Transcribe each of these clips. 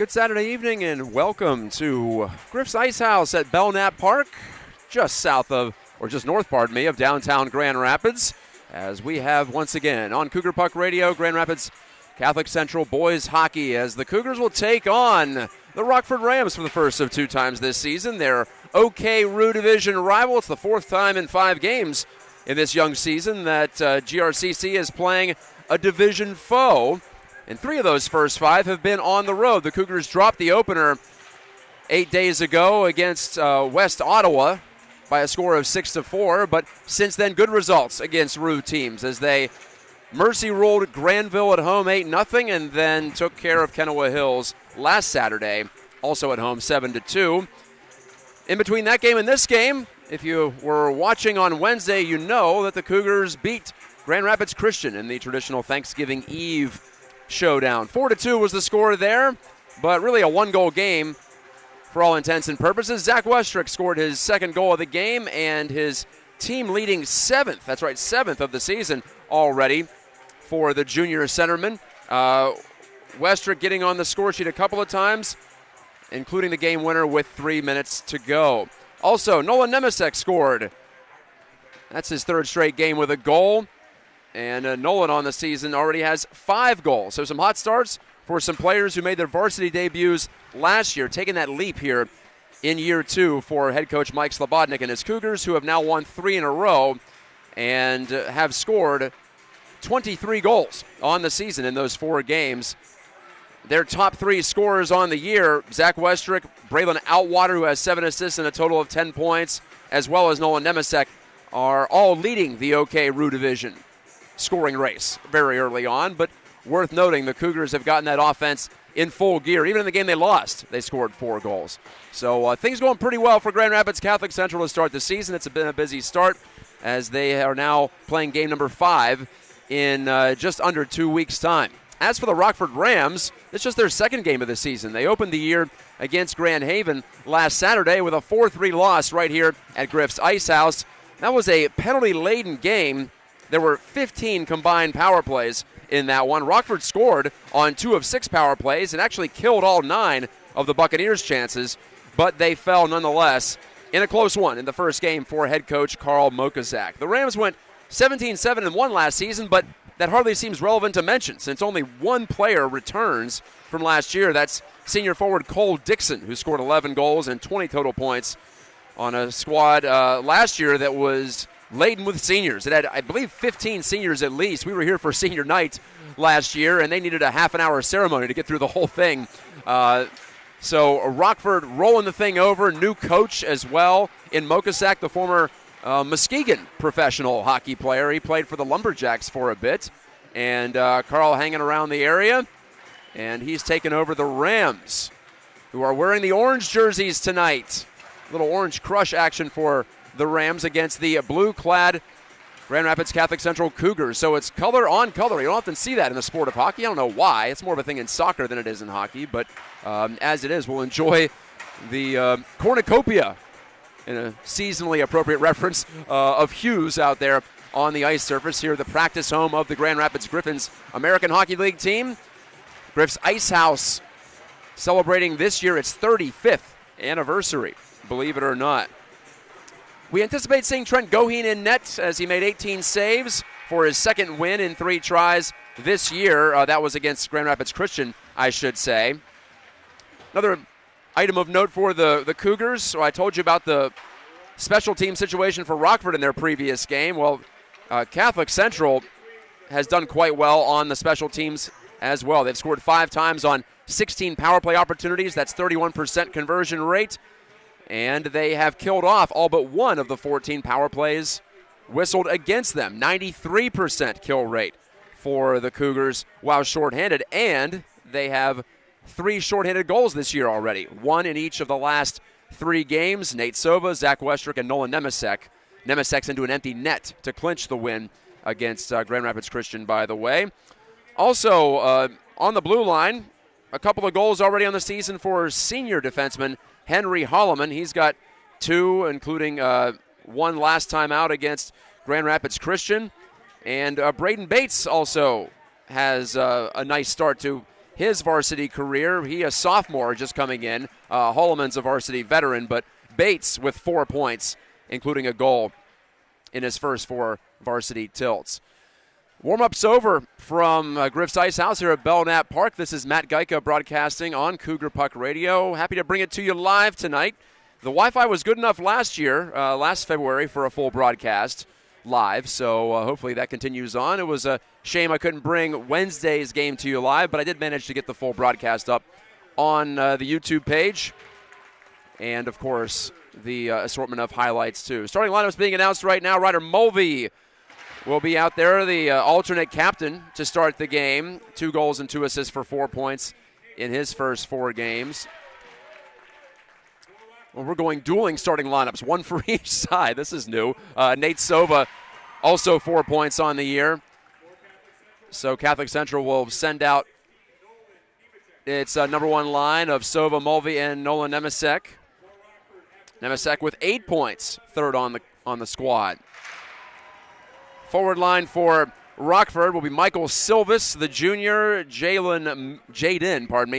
Good Saturday evening and welcome to Griff's IceHouse at Belknap Park, just south of, or just north, pardon me, of downtown Grand Rapids, as we have once again on Cougar Puck Radio, Grand Rapids Catholic Central boys hockey, as the Cougars will take on the Rockford Rams for the first of two times this season. Their OK Rue division rival. It's the fourth time in 5 games in this young season that GRCC is playing a division foe. And 3 of those first 5 have been on the road. The Cougars dropped the opener 8 days ago against West Ottawa by a score of 6-4. But since then, good results against Rue teams as they mercy ruled Granville at home 8-0 and then took care of Kennewa Hills last Saturday, also at home 7-2. In between that game and this game, if you were watching on Wednesday, you know that the Cougars beat Grand Rapids Christian in the traditional Thanksgiving Eve showdown. 4-2 was the score there, but really a one-goal game for all intents and purposes. Zach Westrick scored his second goal of the game and his team-leading 7th, that's right, 7th of the season already for the junior centerman. Westrick getting on the score sheet a couple of times, including the game winner with 3 minutes to go. Also, Nolan Nemesek scored. That's his 3rd straight game with a goal. And Nolan on the season already has 5 goals. So some hot starts for some players who made their varsity debuts last year, taking that leap here in year 2 for head coach Mike Slobodnik and his Cougars, who have now won 3 in a row and have scored 23 goals on the season in those 4 games. Their top 3 scorers on the year, Zach Westrick, Braylon Outwater, who has 7 assists and a total of 10 points, as well as Nolan Nemesek, are all leading the OK Rue division scoring race very early on. But worth noting, the Cougars have gotten that offense in full gear. Even in the game they lost, they scored 4 goals. So things going pretty well for Grand Rapids Catholic Central to start the season. It's been a busy start as they are now playing game number 5 in just under 2 weeks' time. As for the Rockford Rams, it's just their 2nd game of the season. They opened the year against Grand Haven last Saturday with a 4-3 loss right here at Griff's IceHouse. That was a penalty-laden game. There were 15 combined power plays in that one. Rockford scored on 2 of 6 power plays and actually killed all 9 of the Buccaneers' chances, but they fell nonetheless in a close one in the first game for head coach Carl Mokazak. The Rams went 17-7-1 last season, but that hardly seems relevant to mention since only one player returns from last year. That's senior forward Cole Dixon, who scored 11 goals and 20 total points on a squad last year that was laden with seniors. It had, I believe, 15 seniors at least. We were here for senior night last year, and they needed a half-an-hour ceremony to get through the whole thing. So Rockford rolling the thing over. New coach as well in Mokazak, the former Muskegon professional hockey player. He played for the Lumberjacks for a bit. And Carl hanging around the area. And he's taken over the Rams, who are wearing the orange jerseys tonight. Little orange crush action for the Rams against the blue-clad Grand Rapids Catholic Central Cougars. So it's color on color. You don't often see that in the sport of hockey. I don't know why. It's more of a thing in soccer than it is in hockey. But as it is, we'll enjoy the cornucopia, in a seasonally appropriate reference, of hues out there on the ice surface here, the practice home of the Grand Rapids Griffins American Hockey League team. Griff's IceHouse celebrating this year its 35th anniversary, believe it or not. We anticipate seeing Trent Goheen in net as he made 18 saves for his 2nd win in 3 tries this year. That was against Grand Rapids Christian, I should say. Another item of note for the Cougars. So I told you about the special team situation for Rockford in their previous game. Well, Catholic Central has done quite well on the special teams as well. They've scored 5 times on 16 power play opportunities. That's 31% conversion rate. And they have killed off all but 1 of the 14 power plays whistled against them. 93% kill rate for the Cougars while shorthanded. And they have 3 shorthanded goals this year already. 1 in each of the last 3 games. Nate Sova, Zach Westrick, and Nolan Nemesek. Nemesek's into an empty net to clinch the win against Grand Rapids Christian, by the way. Also, on the blue line, a couple of goals already on the season for senior defenseman Henry Holloman. He's got 2, including 1 last time out against Grand Rapids Christian. And Braden Bates also has a nice start to his varsity career. He a sophomore just coming in. Holloman's a varsity veteran, but Bates with 4 points, including a goal in his first 4 varsity tilts. Warm-up's over from Griff's IceHouse here at Belknap Park. This is Matt Gajtka broadcasting on Cougar Puck Radio. Happy to bring it to you live tonight. The Wi-Fi was good enough last year, last February, for a full broadcast live, so hopefully that continues on. It was a shame I couldn't bring Wednesday's game to you live, but I did manage to get the full broadcast up on the YouTube page, and of course the assortment of highlights too. Starting lineups being announced right now. Ryder Mulvey will be out there, the alternate captain to start the game. 2 goals and 2 assists for 4 points in his first 4 games. Well, we're going dueling starting lineups, 1 for each side. This is new. Nate Sova, also 4 points on the year. So Catholic Central will send out its number 1 line of Sova, Mulvey, and Nolan Nemesek. Nemesek with 8 points, third on the squad. Forward line for Rockford will be Michael Silvis, the junior, Jaden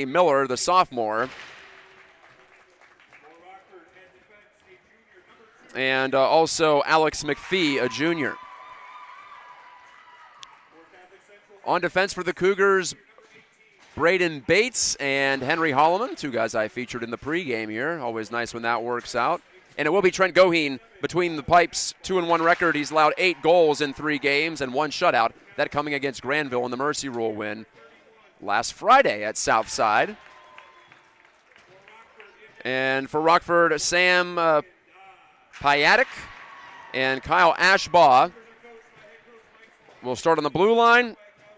Miller, the sophomore. And also Alex McPhee, a junior. On defense for the Cougars, Braden Bates and Henry Holloman, 2 guys I featured in the pregame here. Always nice when that works out. And it will be Trent Goheen between the pipes, 2-1 record. He's allowed 8 goals in 3 games and 1 shutout. That coming against Granville in the Mercy Rule win last Friday at Southside. And for Rockford, Sam Pyatek and Kyle Ashbaugh will start on the blue line,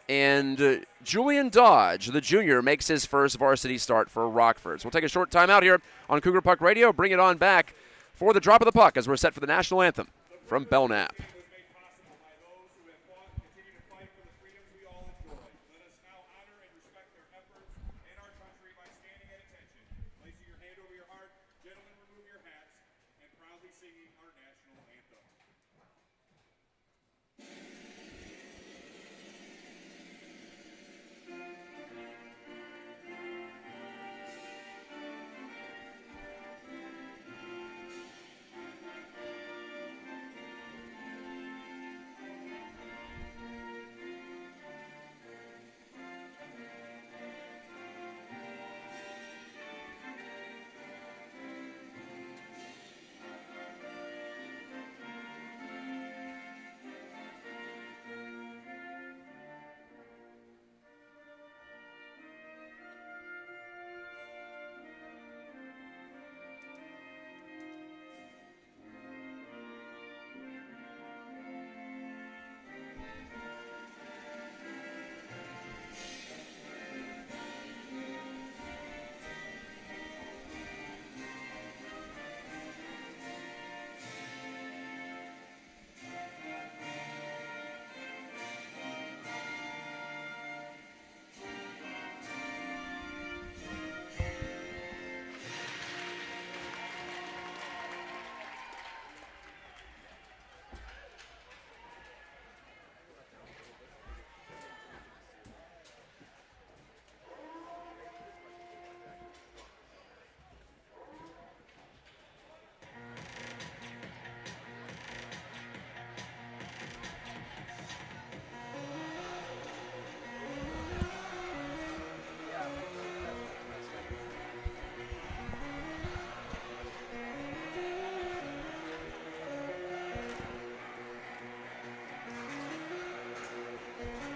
and Julian Dodge, the junior, makes his first varsity start for Rockford. So we'll take a short time out here on Cougar Puck Radio, bring it on back for the drop of the puck as we're set for the national anthem from Belknap.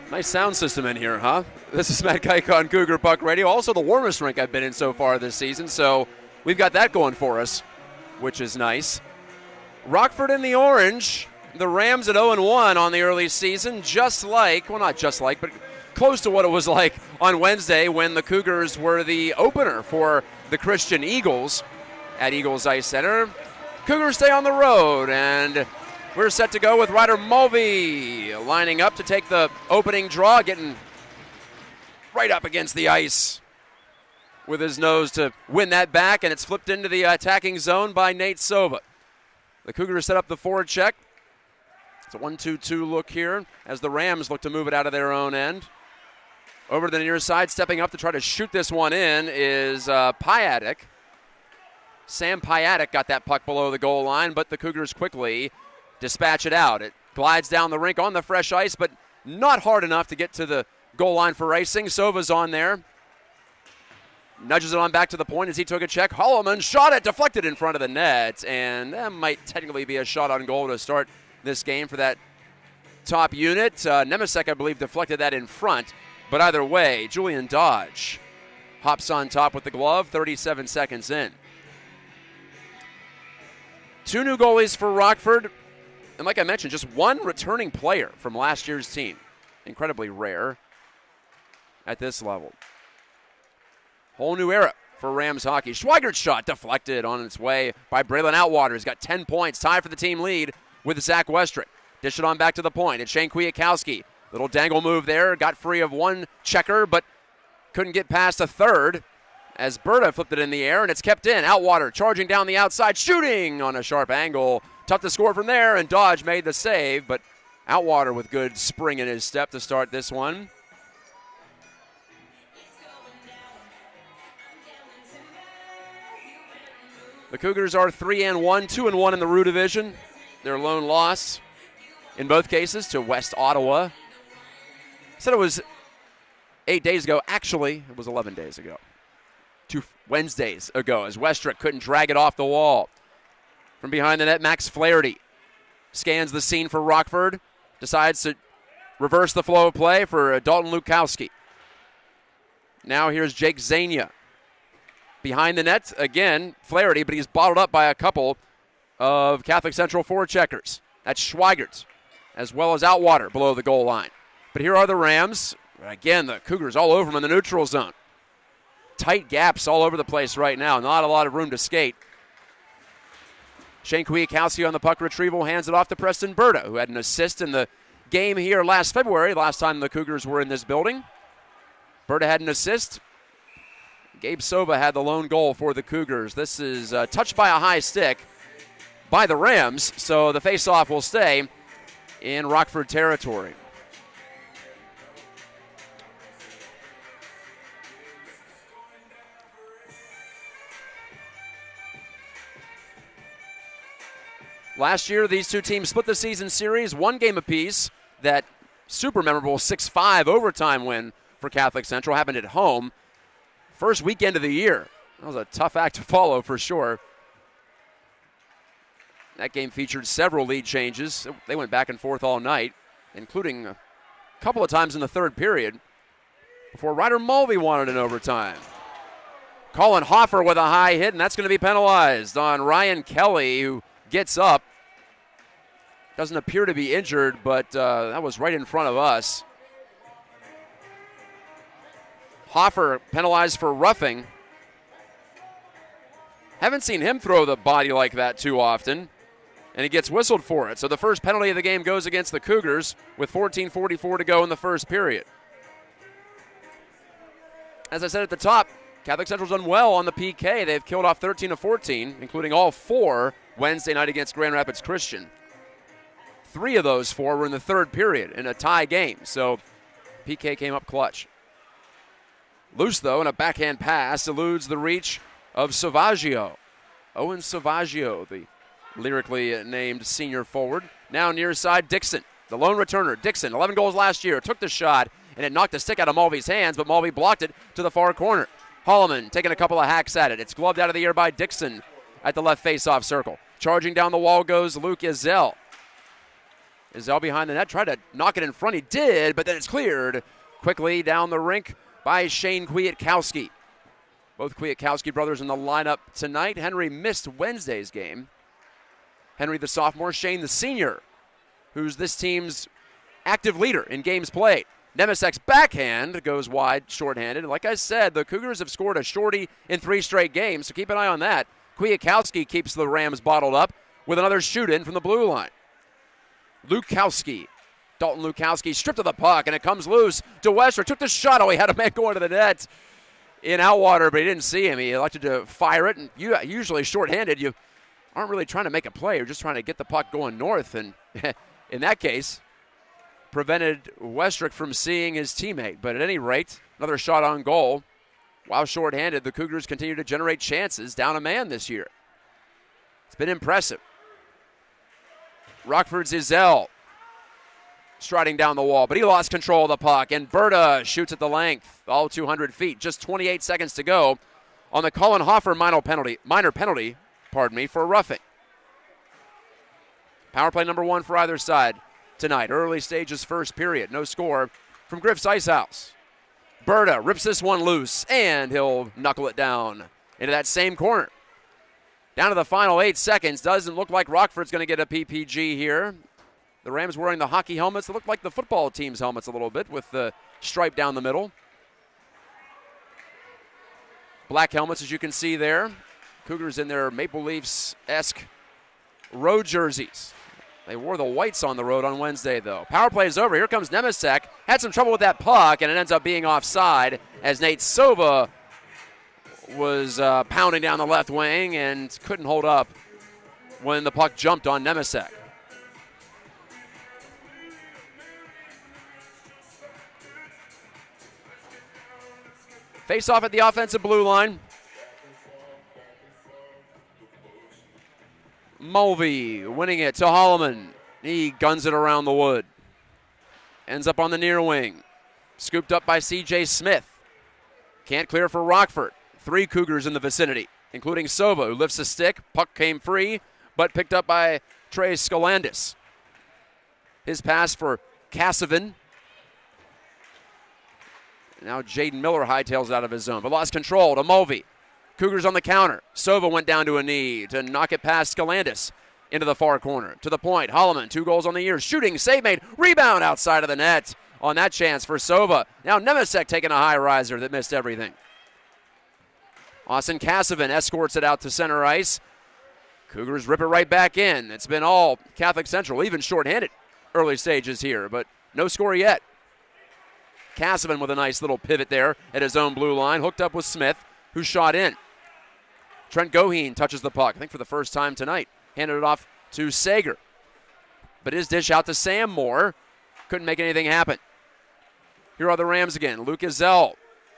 Nice sound system in here, huh? This is Matt Gajtka on Cougar Puck Radio. Also the warmest rink I've been in so far this season, so we've got that going for us, which is nice. Rockford in the orange. The Rams at 0-1 on the early season, just like, well, not just like, but close to what it was like on Wednesday when the Cougars were the opener for the Christian Eagles at Eagles Ice Center. Cougars stay on the road, and we're set to go with Ryder Mulvey lining up to take the opening draw, getting right up against the ice with his nose to win that back, and it's flipped into the attacking zone by Nate Sova. The Cougars set up the forward check. It's a 1-2-2 look here as the Rams look to move it out of their own end. Over to the near side, stepping up to try to shoot this one in is Piatek. Sam Piatek got that puck below the goal line, but the Cougars quickly dispatch it out. It glides down the rink on the fresh ice, but not hard enough to get to the goal line for icing. Sova's on there. Nudges it on back to the point as he took a check. Holloman shot it, deflected in front of the net, and that might technically be a shot on goal to start this game for that top unit. Nemesek, I believe, deflected that in front. But either way, Julian Dodge hops on top with the glove, 37 seconds in. 2 new goalies for Rockford. And like I mentioned, just 1 returning player from last year's team. Incredibly rare at this level. Whole new era for Rams hockey. Schweigert's shot deflected on its way by Braylon Outwater. He's got 10 points, tied for the team lead with Zach Westrick. Dish it on back to the point. It's Shane Kwiatkowski. Little dangle move there. Got free of one checker, but couldn't get past a third as Berta flipped it in the air, and it's kept in. Outwater charging down the outside, shooting on a sharp angle. Tough to score from there, and Dodge made the save, but Outwater with good spring in his step to start this one. The Cougars are 3-1, 2-1 in the Rue division. Their lone loss in both cases to West Ottawa. Said it was 8 days ago. Actually, it was 11 days ago. 2 Wednesdays ago as Westrick couldn't drag it off the wall. From behind the net, Max Flaherty scans the scene for Rockford. Decides to reverse the flow of play for Dalton Lukowski. Now here's Jake Zania. Behind the net, again, Flaherty, but he's bottled up by a couple of Catholic Central forecheckers. That's Schweigert, as well as Outwater below the goal line. But here are the Rams. Again, the Cougars all over them in the neutral zone. Tight gaps all over the place right now. Not a lot of room to skate. Shane Kwiatkowski on the puck retrieval hands it off to Preston Berta, who had an assist in the game here last February, last time the Cougars were in this building. Berta had an assist. Gabe Sova had the lone goal for the Cougars. This is touched by a high stick by the Rams, so the faceoff will stay in Rockford territory. Last year, these two teams split the season series, 1 game apiece. That super memorable 6-5 overtime win for Catholic Central happened at home. First weekend of the year. That was a tough act to follow for sure. That game featured several lead changes. They went back and forth all night, including a couple of times in the third period before Ryder Mulvey wanted an overtime. Colin Hoffer with a high hit, and that's going to be penalized on Ryan Kelly, who gets up. Doesn't appear to be injured, but that was right in front of us. Hoffer penalized for roughing. Haven't seen him throw the body like that too often, and he gets whistled for it. So the first penalty of the game goes against the Cougars with 14:44 to go in the first period. As I said at the top, Catholic Central's done well on the PK. They've killed off 13 of 14, including all 4 Wednesday night against Grand Rapids Christian. 3 of those 4 were in the third period in a tie game, so PK came up clutch. Loose, though, and a backhand pass eludes the reach of Savaggio. Owen Savaggio, the lyrically named senior forward. Now near side, Dixon, the lone returner. Dixon, 11 goals last year, took the shot, and it knocked the stick out of Mulvey's hands, but Mulvey blocked it to the far corner. Holloman taking a couple of hacks at it. It's gloved out of the air by Dixon at the left face-off circle. Charging down the wall goes Luke Izell. Izell behind the net, tried to knock it in front. He did, but then it's cleared quickly down the rink by Shane Kwiatkowski. Both Kwiatkowski brothers in the lineup tonight. Henry missed Wednesday's game. Henry the sophomore, Shane the senior, who's this team's active leader in games played. Nemesek's backhand goes wide, shorthanded. Like I said, the Cougars have scored a shorty in 3 straight games, so keep an eye on that. Kwiatkowski keeps the Rams bottled up with another shoot-in from the blue line. Lukowski. Dalton Lukowski stripped of the puck, and it comes loose to Wester. Took the shot. Oh, he had a man going to the net in Outwater, but he didn't see him. He elected to fire it, and usually shorthanded, you aren't really trying to make a play. You're just trying to get the puck going north, and in that case, prevented Westrick from seeing his teammate. But at any rate, another shot on goal. While shorthanded, the Cougars continue to generate chances down a man this year. It's been impressive. Rockford's Izell striding down the wall, but he lost control of the puck, and Berta shoots at the length, all 200 feet. Just 28 seconds to go on the Colin Hoffer minor penalty, for roughing. Power play number 1 for either side tonight. Early stages, first period. No score from Griff's IceHouse. Berta rips this one loose, and he'll knuckle it down into that same corner. Down to the final 8 seconds. Doesn't look like Rockford's going to get a PPG here. The Rams wearing the hockey helmets that look like the football team's helmets a little bit with the stripe down the middle. Black helmets, as you can see there. Cougars in their Maple Leafs-esque road jerseys. They wore the whites on the road on Wednesday, though. Power play is over. Here comes Nemesek. Had some trouble with that puck, and it ends up being offside as Nate Sova was pounding down the left wing and couldn't hold up when the puck jumped on Nemesek. Face off at the offensive blue line. Mulvey winning it to Holloman. He guns it around the wood. Ends up on the near wing. Scooped up by C.J. Smith. Can't clear for Rockford. 3 Cougars in the vicinity, including Sova, who lifts a stick. Puck came free, but picked up by Trey Skolandis. His pass for Cassavin. Now Jaden Miller hightails out of his zone, but lost control to Mulvey. Cougars on the counter. Sova went down to a knee to knock it past Skolandis into the far corner. To the point, Holloman, 2 goals on the year. Shooting, save made, rebound outside of the net on that chance for Sova. Now Nemesek taking a high riser that missed everything. Austin Cassavin escorts it out to center ice. Cougars rip it right back in. It's been all Catholic Central, even shorthanded early stages here, but no score yet. Cassavin with a nice little pivot there at his own blue line, hooked up with Smith, who shot in. Trent Goheen touches the puck, I think for the first time tonight. Handed it off to Sager. But his dish out to Sam Moore. Couldn't make anything happen. Here are the Rams again. Luke Izell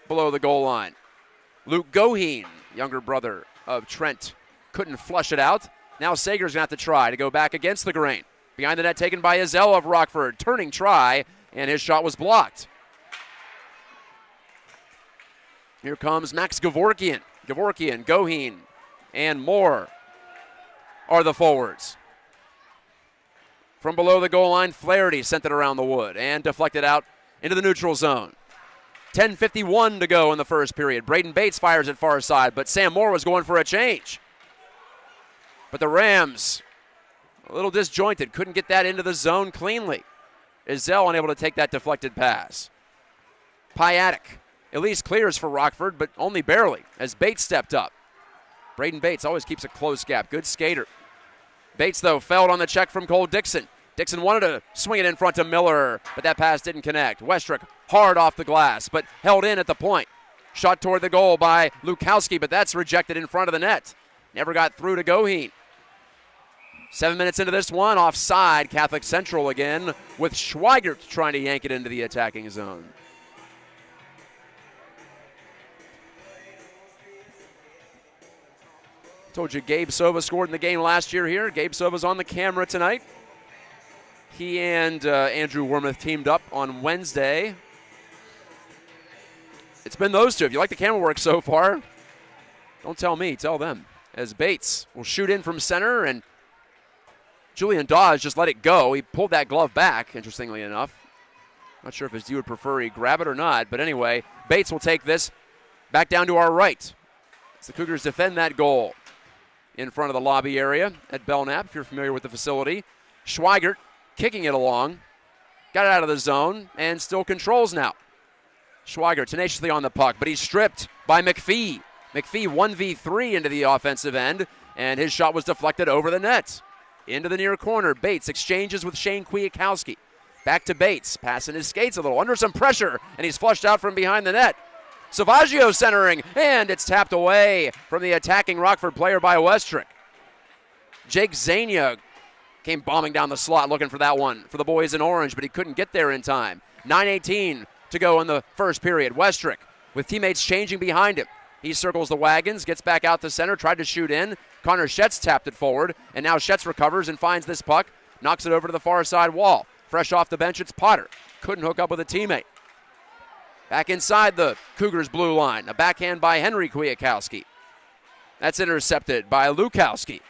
below the goal line. Luke Goheen, younger brother of Trent, couldn't flush it out. Now Sager's going to have to try to go back against the grain. Behind the net taken by Izell of Rockford. Turning try, and his shot was blocked. Here comes Max Gavorkian. Goheen, and Moore are the forwards. From below the goal line, Flaherty sent it around the wood and deflected out into the neutral zone. 10:51 to go in the first period. Braden Bates fires it far side, but Sam Moore was going for a change. But the Rams, a little disjointed, couldn't get that into the zone cleanly. Izell unable to take that deflected pass. Piatek at least clears for Rockford, but only barely as Bates stepped up. Braden Bates always keeps a close gap. Good skater. Bates, though, failed on the check from Cole Dixon. Dixon wanted to swing it in front of Miller, but that pass didn't connect. Westrick hard off the glass, but held in at the point. Shot toward the goal by Lukowski, but that's rejected in front of the net. Never got through to Goheen. 7 minutes into this one, offside, Catholic Central again, with Schweigert trying to yank it into the attacking zone. Told you Gabe Sova scored in the game last year here. Gabe Sova's on the camera tonight. He and Andrew Wormuth teamed up on Wednesday. It's been those two. If you like the camera work so far, don't tell me, tell them. As Bates will shoot in from center, and Julian Dawes just let it go. He pulled that glove back, interestingly enough. Not sure if his D would prefer he grab it or not, but anyway, Bates will take this back down to our right as the Cougars defend that goal in front of the lobby area at Belknap, if you're familiar with the facility. Schweigert kicking it along, got it out of the zone, and still controls now. Schweigert tenaciously on the puck, but he's stripped by McPhee. McPhee 1v3 into the offensive end, and his shot was deflected over the net. Into the near corner, Bates exchanges with Shane Kwiatkowski. Back to Bates, passing his skates a little, under some pressure, and he's flushed out from behind the net. Savaggio centering, and it's tapped away from the attacking Rockford player by Westrick. Jake Zania came bombing down the slot looking for that one for the boys in orange, but he couldn't get there in time. 9:18 to go in the first period. Westrick with teammates changing behind him. He circles the wagons, gets back out to center, tried to shoot in. Connor Schetz tapped it forward, and now Schetz recovers and finds this puck, knocks it over to the far side wall. Fresh off the bench, it's Potter. Couldn't hook up with a teammate. Back inside the Cougars' blue line. A backhand by Henry Kwiatkowski. That's intercepted by Lukowski.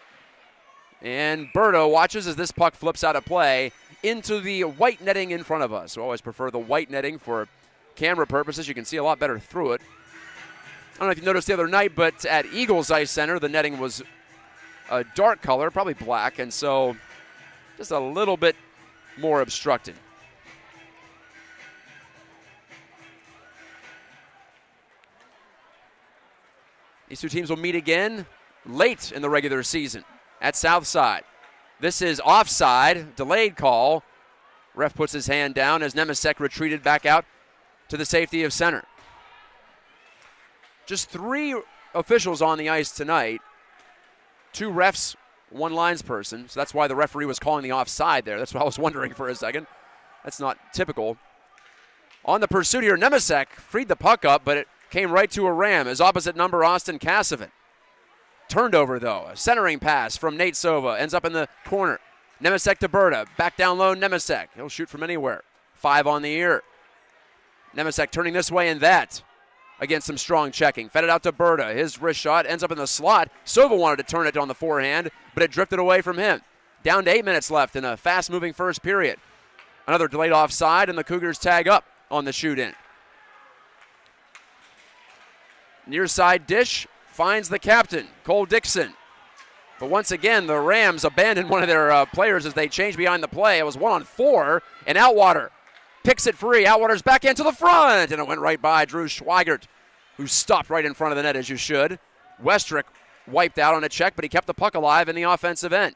And Berto watches as this puck flips out of play into the white netting in front of us. We always prefer the white netting for camera purposes. You can see a lot better through it. I don't know if you noticed the other night, but at Eagles Ice Center, the netting was a dark color, probably black, and so just a little bit more obstructed. These two teams will meet again late in the regular season at Southside. This is offside, delayed call. Ref puts his hand down as Nemesek retreated back out to the safety of center. Just 3 officials on the ice tonight. 2 refs, 1 linesperson. So that's why the referee was calling the offside there. That's what I was wondering for a second. That's not typical. On the pursuit here, Nemesek freed the puck up, but it came right to a ram. His opposite number, Austin Cassavin. Turned over, though. A centering pass from Nate Sova. Ends up in the corner. Nemesek to Berta. Back down low, Nemesek. He'll shoot from anywhere. 5 on the ear. Nemesek turning this way and that against some strong checking. Fed it out to Berta. His wrist shot ends up in the slot. Sova wanted to turn it on the forehand, but it drifted away from him. Down to 8 minutes left in a fast-moving first period. Another delayed offside, and the Cougars tag up on the shoot-in. Near side dish finds the captain, Cole Dixon. But once again, the Rams abandoned one of their players as they changed behind the play. It was 1-on-4, and Outwater picks it free. Outwater's back into the front, and it went right by Drew Schweigert, who stopped right in front of the net, as you should. Westrick wiped out on a check, but he kept the puck alive in the offensive end.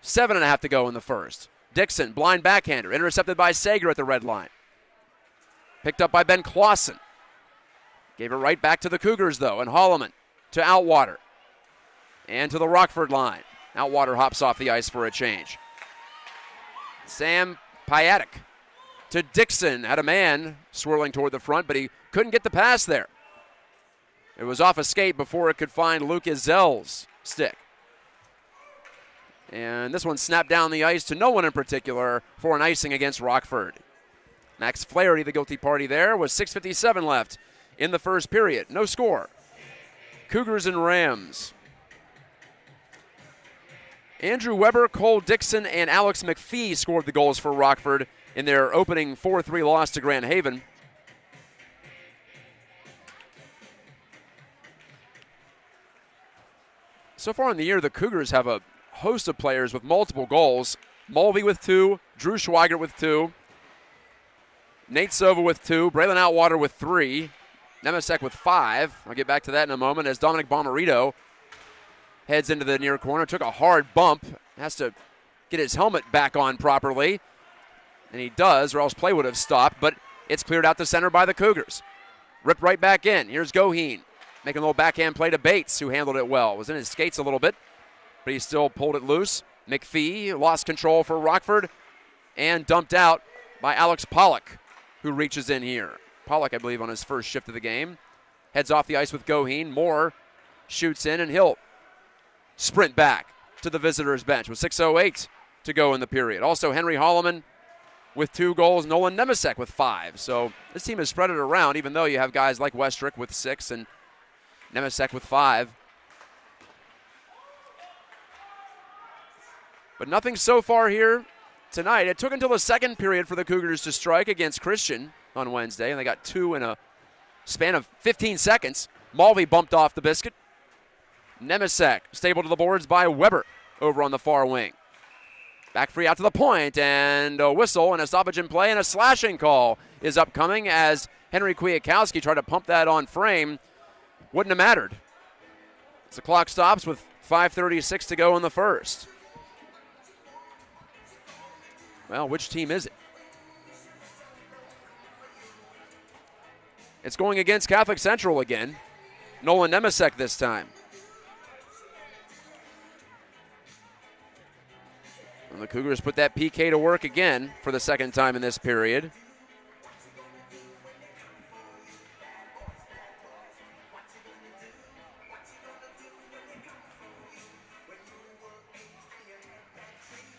7.5 to go in the first. Dixon, blind backhander, intercepted by Sager at the red line. Picked up by Ben Clausen. Gave it right back to the Cougars, though, and Holloman to Outwater and to the Rockford line. Outwater hops off the ice for a change. Sam Piatek to Dixon. Had a man swirling toward the front, but he couldn't get the pass there. It was off a skate before it could find Luke Izel's stick. And this one snapped down the ice to no one in particular for an icing against Rockford. Max Flaherty, the guilty party there, with 6:57 left in the first period. No score. Cougars and Rams. Andrew Weber, Cole Dixon, and Alex McPhee scored the goals for Rockford in their opening 4-3 loss to Grand Haven. So far in the year, the Cougars have a host of players with multiple goals. Mulvey with 2, Drew Schweigert with 2, Nate Sova with 2, Braylon Outwater with 3, Nemesek with 5. I'll get back to that in a moment as Dominic Bomarito heads into the near corner. Took a hard bump. Has to get his helmet back on properly. And he does, or else play would have stopped. But it's cleared out to center by the Cougars. Ripped right back in. Here's Goheen making a little backhand play to Bates, who handled it well. Was in his skates a little bit, but he still pulled it loose. McPhee lost control for Rockford and dumped out by Alex Pollock, who reaches in here. Pollock, I believe, on his first shift of the game. Heads off the ice with Goheen. Moore shoots in, and he'll sprint back to the visitors' bench with 6:08 to go in the period. Also, Henry Holloman with 2 goals. Nolan Nemesek with 5. So this team has spread it around, even though you have guys like Westrick with 6 and Nemesek with 5. But nothing so far here tonight. It took until the second period for the Cougars to strike against Christian on Wednesday, and they got 2 in a span of 15 seconds. Mulvey bumped off the biscuit. Nemesek stabled to the boards by Weber over on the far wing. Back free out to the point, and a whistle and a stoppage in play, and a slashing call is upcoming as Henry Kwiatkowski tried to pump that on frame. Wouldn't have mattered. As the clock stops with 5:36 to go in the first. Well, which team is it? It's going against Catholic Central again. Nolan Nemesek this time. Cougars put that PK to work again for the second time in this period.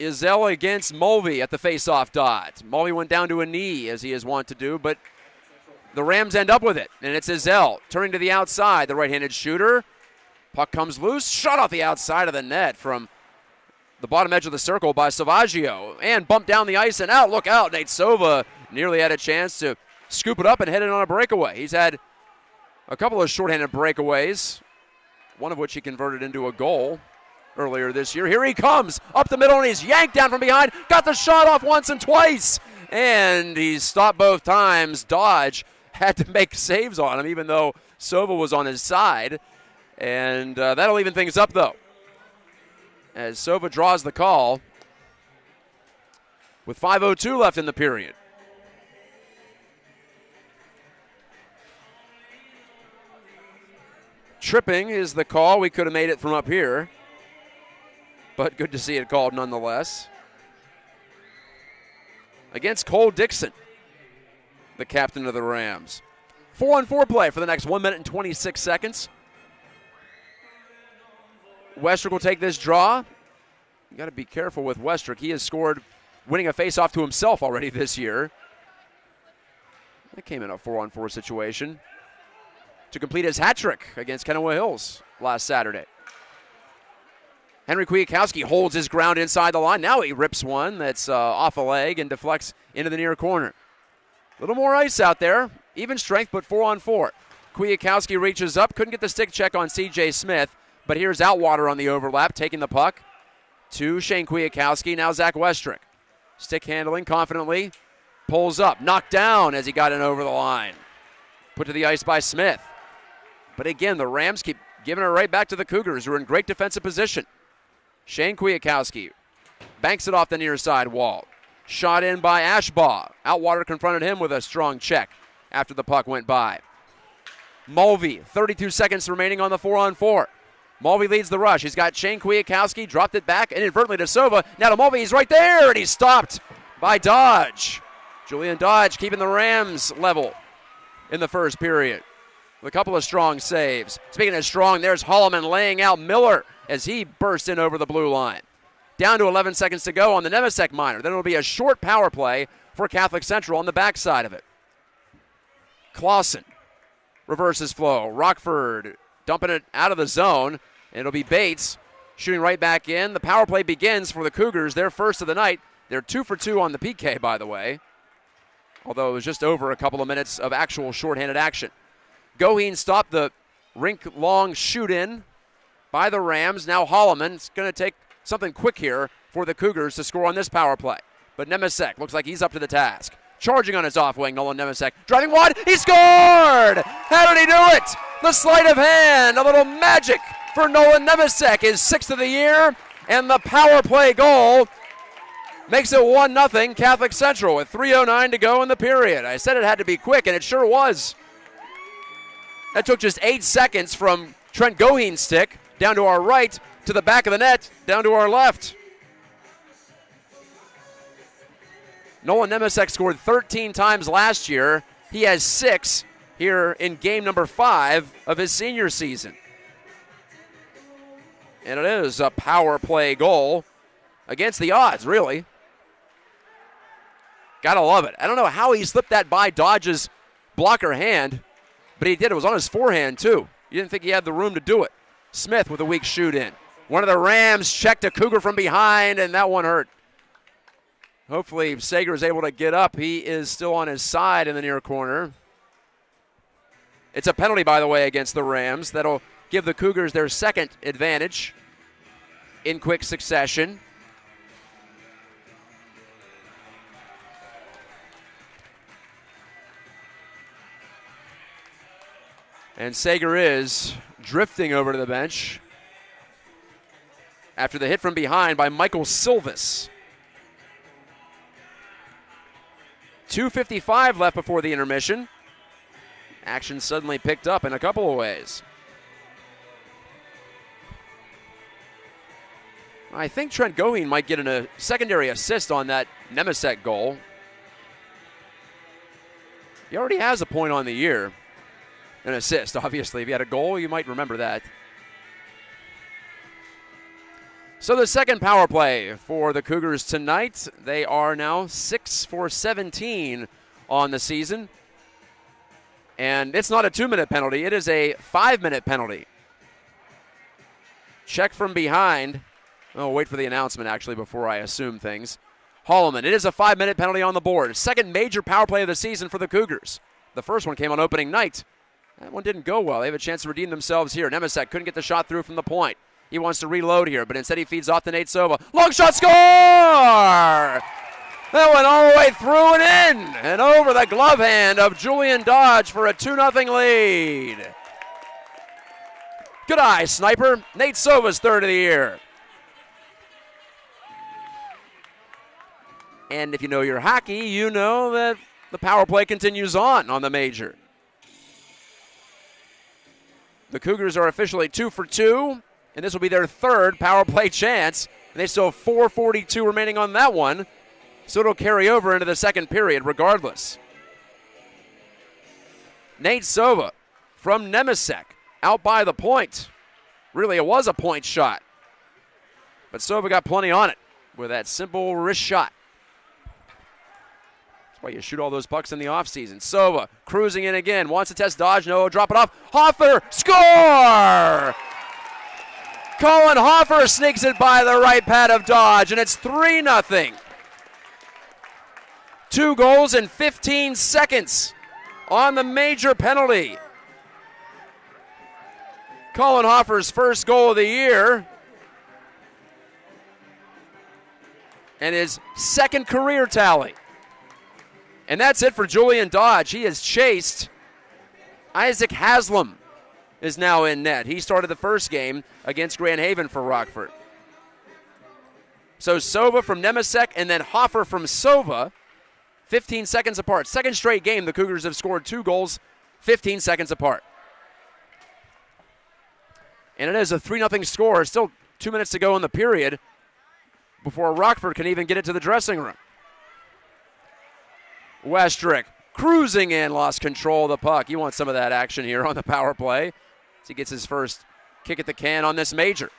Izell against Mulvey at the faceoff dot. Mulvey went down to a knee, as he is wont to do, but the Rams end up with it, and it's Izell turning to the outside, the right-handed shooter. Puck comes loose, shot off the outside of the net from the bottom edge of the circle by Savaggio, and bumped down the ice and out. Look out, Nate Sova nearly had a chance to scoop it up and head it on a breakaway. He's had a couple of shorthanded breakaways, one of which he converted into a goal earlier this year. Here he comes up the middle, and he's yanked down from behind. Got the shot off once and twice, and he's stopped both times. Dodge had to make saves on him, even though Sova was on his side. And that'll even things up, though, as Sova draws the call with 5:02 left in the period. Tripping is the call. We could have made it from up here, but good to see it called nonetheless. Against Cole Dixon, the captain of the Rams. 4-on-4 play for the next 1 minute and 26 seconds. Westrick will take this draw. You got to be careful with Westrick. He has scored, winning a faceoff to himself already this year. That came in a 4-on-4 situation to complete his hat trick against Kennewa Hills last Saturday. Henry Kwiatkowski holds his ground inside the line. Now he rips one that's off a leg and deflects into the near corner. A little more ice out there. Even strength, but 4-on-4. Kwiatkowski reaches up. Couldn't get the stick check on C.J. Smith, but here's Outwater on the overlap, taking the puck to Shane Kwiatkowski. Now Zach Westrick. Stick handling confidently. Pulls up. Knocked down as he got in over the line. Put to the ice by Smith. But again, the Rams keep giving it right back to the Cougars, who are in great defensive position. Shane Kwiatkowski banks it off the near side wall. Shot in by Ashbaugh. Outwater confronted him with a strong check after the puck went by. Mulvey, 32 seconds remaining on the 4-on-4. Mulvey leads the rush. He's got Shane Kwiatkowski, dropped it back inadvertently to Sova. Now to Mulvey, he's right there, and he's stopped by Dodge. Julian Dodge keeping the Rams level in the first period with a couple of strong saves. Speaking of strong, there's Holloman laying out Miller as he bursts in over the blue line. Down to 11 seconds to go on the Nemesek minor. Then it'll be a short power play for Catholic Central on the backside of it. Clausen reverses flow. Rockford dumping it out of the zone. And it'll be Bates shooting right back in. The power play begins for the Cougars. Their first of the night. They're 2 for 2 on the PK, by the way. Although it was just over a couple of minutes of actual shorthanded action. Goheen stopped the rink-long shoot-in by the Rams. Now Holloman. It's going to take something quick here for the Cougars to score on this power play. But Nemesek looks like he's up to the task. Charging on his off wing, Nolan Nemesek. Driving wide, he scored! How did he do it? The sleight of hand, a little magic for Nolan Nemesek, his 6th of the year, and the power play goal makes it 1-0 Catholic Central with 3:09 to go in the period. I said it had to be quick, and it sure was. That took just 8 seconds from Trent Goheen's stick down to our right to the back of the net, down to our left. Nolan Nemesek scored 13 times last year. He has 6 here in game number 5 of his senior season. And it is a power play goal against the odds, really. Gotta love it. I don't know how he slipped that by Dodge's blocker hand, but he did. It was on his forehand, too. You didn't think he had the room to do it. Smith with a weak shoot in. One of the Rams checked a Cougar from behind, and that one hurt. Hopefully Sager is able to get up. He is still on his side in the near corner. It's a penalty, by the way, against the Rams. That'll give the Cougars their second advantage in quick succession. And Sager is drifting over to the bench after the hit from behind by Michael Silvis. 2:55 left before the intermission. Action suddenly picked up in a couple of ways. I think Trent Goheen might get a secondary assist on that Nemesek goal. He already has a point on the year. An assist, obviously. If you had a goal, you might remember that. So the second power play for the Cougars tonight. They are now 6 for 17 on the season. And it's not a 2-minute penalty. It is a 5-minute penalty. Check from behind. Oh, wait for the announcement, actually, before I assume things. Holloman, it is a 5-minute penalty on the board. Second major power play of the season for the Cougars. The first one came on opening night. That one didn't go well. They have a chance to redeem themselves here. Nemesek couldn't get the shot through from the point. He wants to reload here, but instead he feeds off to Nate Sova. Long shot, score! That went all the way through and in and over the glove hand of Julian Dodge for a 2-0 lead. Good eye, sniper. Nate Sova's third of the year. And if you know your hockey, you know that the power play continues on the major. The Cougars are officially 2 for 2, and this will be their third power play chance. And they still have 4:42 remaining on that one, so it'll carry over into the second period regardless. Nate Sova from Nemesek out by the point. Really, it was a point shot, but Sova got plenty on it with that simple wrist shot. That's why you shoot all those pucks in the offseason. Sova cruising in again, wants to test Dodge, no, drop it off. Hoffer, score! Colin Hoffer sneaks it by the right pad of Dodge, and it's 3-0. 2 goals in 15 seconds on the major penalty. Colin Hoffer's first goal of the year and his second career tally. And that's it for Julian Dodge. He has chased. Isaac Haslam is now in net. He started the first game against Grand Haven for Rockford. So Sova from Nemesek and then Hoffer from Sova, 15 seconds apart. Second straight game the Cougars have scored 2 goals, 15 seconds apart. And it is a 3-0 score. Still 2 minutes to go in the period before Rockford can even get it to the dressing room. Westrick cruising in, lost control of the puck. You want some of that action here on the power play as he gets his first kick at the can on this major.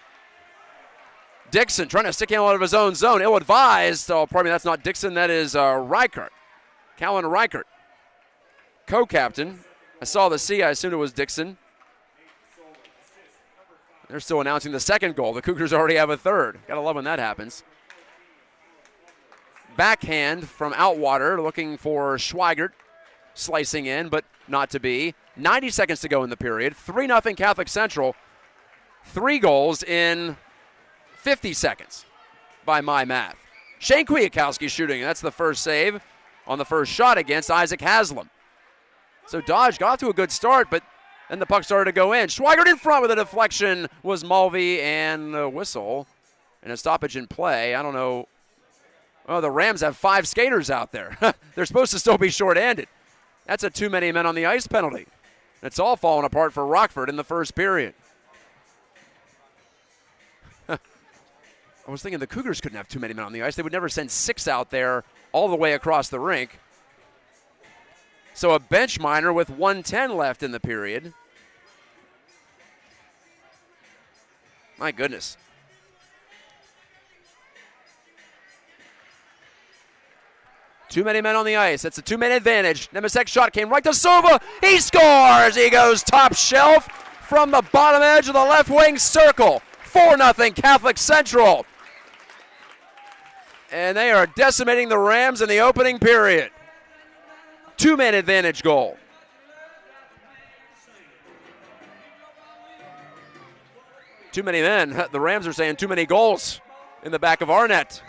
Dixon trying to stick him out of his own zone. Ill-advised. Oh, pardon me, that's not Dixon. That is Reichert. Callan Reichert, co-captain. I saw the C. I assumed it was Dixon. They're still announcing the second goal. The Cougars already have a third. Gotta love when that happens. Backhand from Outwater, looking for Schweigert, slicing in, but not to be. 90 seconds to go in the period. 3-0 Catholic Central. 3 goals in 50 seconds by my math. Shane Kwiatkowski shooting. That's the first save on the first shot against Isaac Haslam. So Dodge got to a good start, but then the puck started to go in. Schweigert in front with a deflection was Mulvey and a whistle and a stoppage in play. I don't know. Oh, the Rams have 5 skaters out there. They're supposed to still be short-handed. That's a too many men on the ice penalty. It's all falling apart for Rockford in the first period. I was thinking the Cougars couldn't have too many men on the ice. They would never send 6 out there all the way across the rink. So a bench minor with 1:10 left in the period. My goodness. Too many men on the ice. That's a 2-man advantage. Nemesek shot came right to Sova. He scores. He goes top shelf from the bottom edge of the left wing circle. 4-0 Catholic Central. And they are decimating the Rams in the opening period. 2-man advantage goal. Too many men. The Rams are saying too many goals in the back of our net.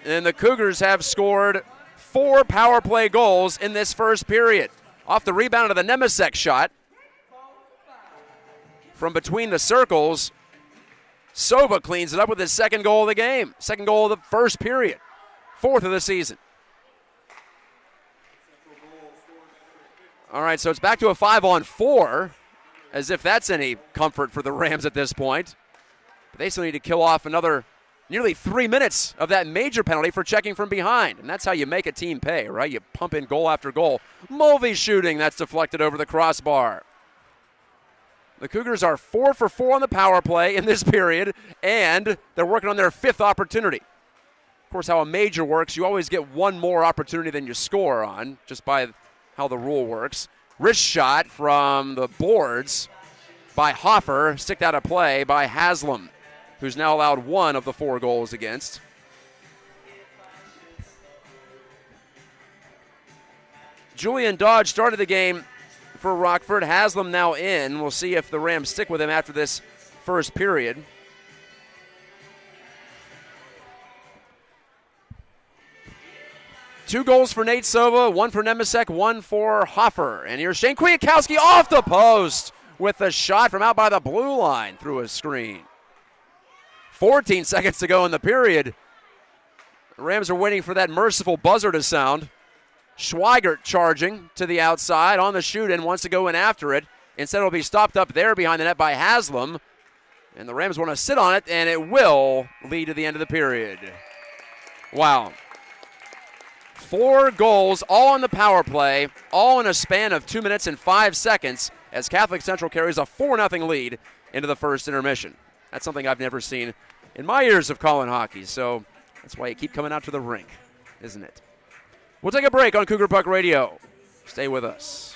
And the Cougars have scored 4 power play goals in this first period. Off the rebound of the Nemesek shot. From between the circles, Sova cleans it up with his second goal of the game. Second goal of the first period. 4th of the season. All right, so it's back to a 5-on-4. as if that's any comfort for the Rams at this point. But they still need to kill off another nearly 3 minutes of that major penalty for checking from behind. And that's how you make a team pay, right? You pump in goal after goal. Mulvey shooting, that's deflected over the crossbar. The Cougars are 4 for 4 on the power play in this period, and they're working on their 5th opportunity. Of course, how a major works, you always get one more opportunity than you score on, just by how the rule works. Wrist shot from the boards by Hoffer, sticked out of play by Haslam, who's now allowed 1 of the 4 goals against. Julian Dodge started the game for Rockford. Haslam now in. We'll see if the Rams stick with him after this first period. Two goals for Nate Sova, 1 for Nemisek, 1 for Hoffer. And here's Shane Kwiatkowski off the post with a shot from out by the blue line through a screen. 14 seconds to go in the period. The Rams are waiting for that merciful buzzer to sound. Schweigert charging to the outside on the shoot and wants to go in after it. Instead, it'll be stopped up there behind the net by Haslam. And the Rams want to sit on it, and it will lead to the end of the period. Wow. 4 goals, all on the power play, all in a span of 2 minutes and 5 seconds, as Catholic Central carries a 4-0 lead into the first intermission. That's something I've never seen in my years of calling hockey, so that's why you keep coming out to the rink, isn't it? We'll take a break on Cougar Puck Radio. Stay with us.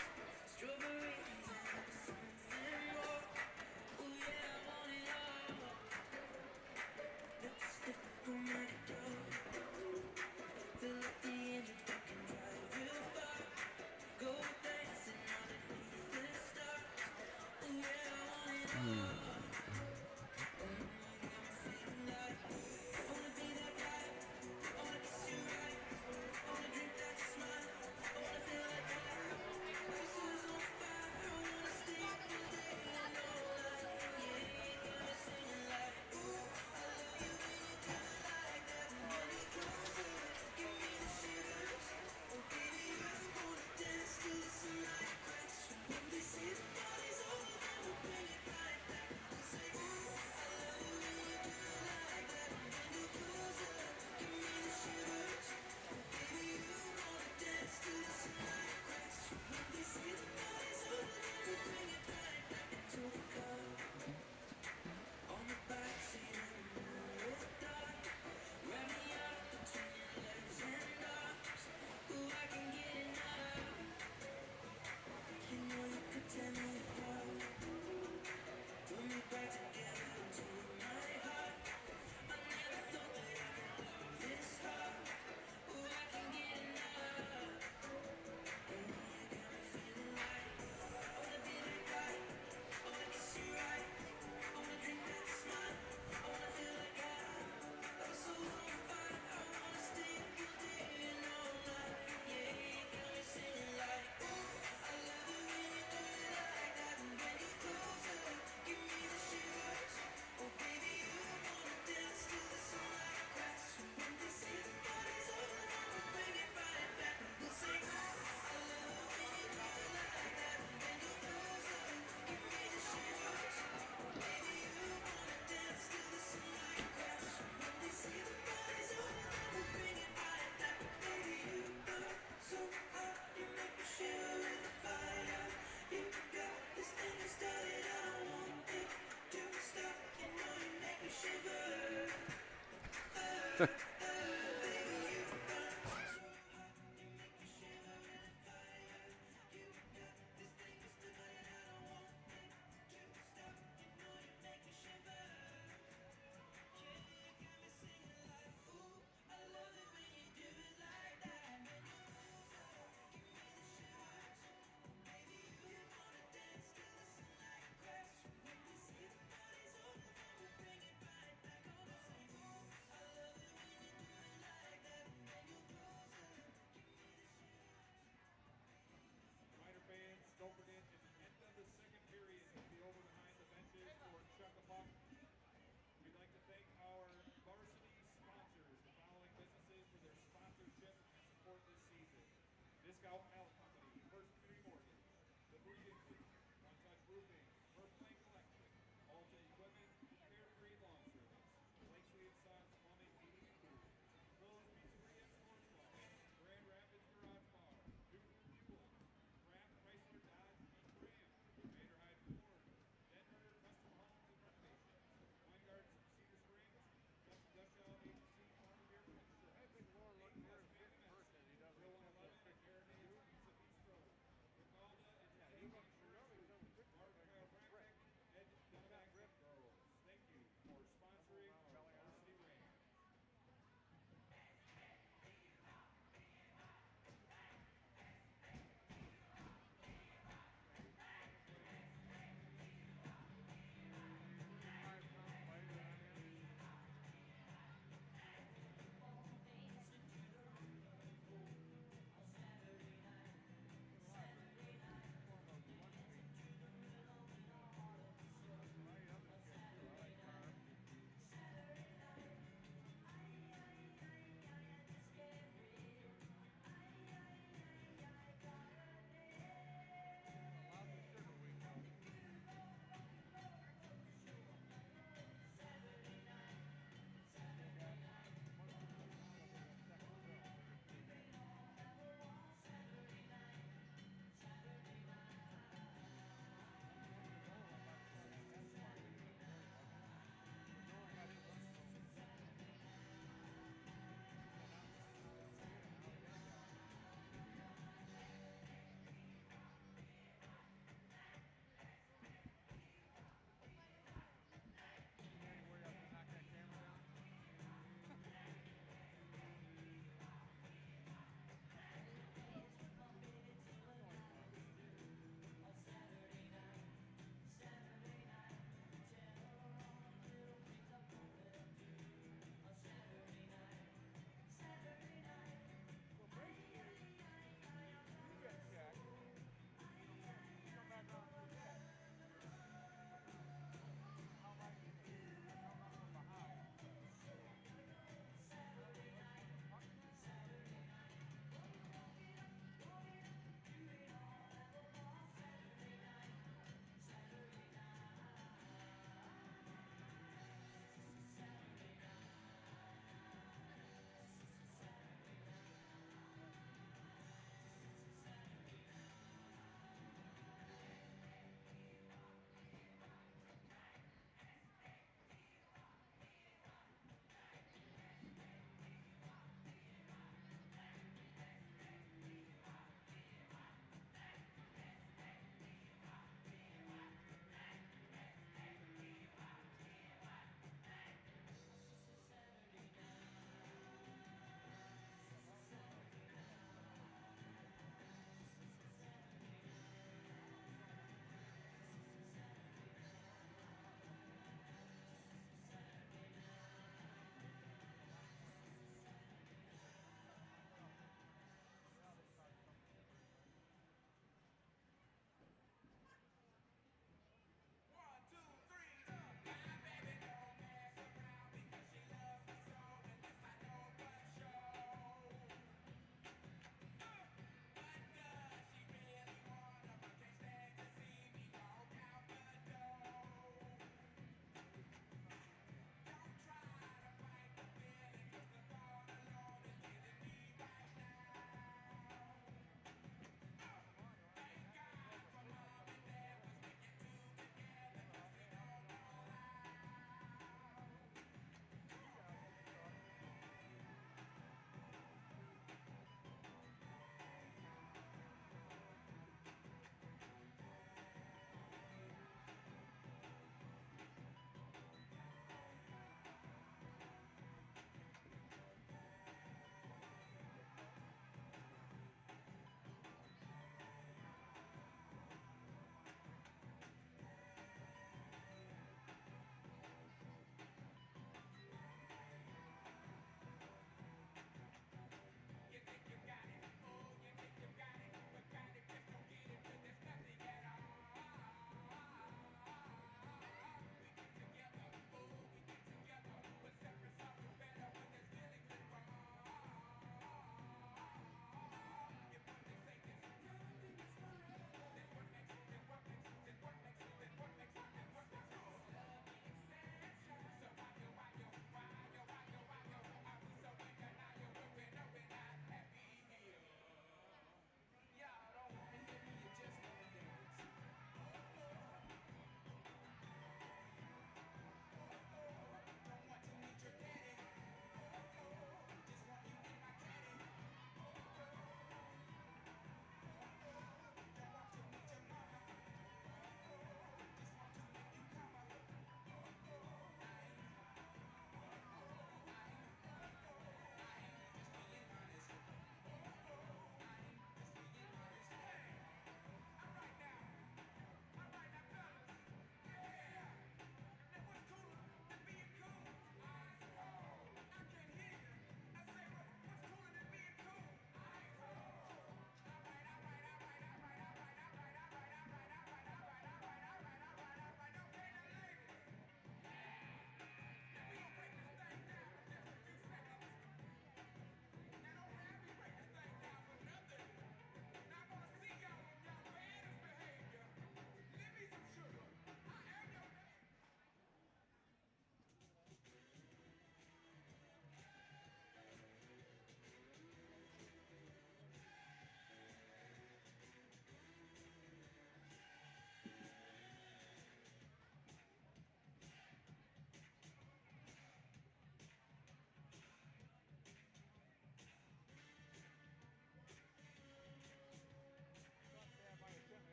Discount Health Company, First Community Mortgage, the Breeding Group, One Touch Roofing,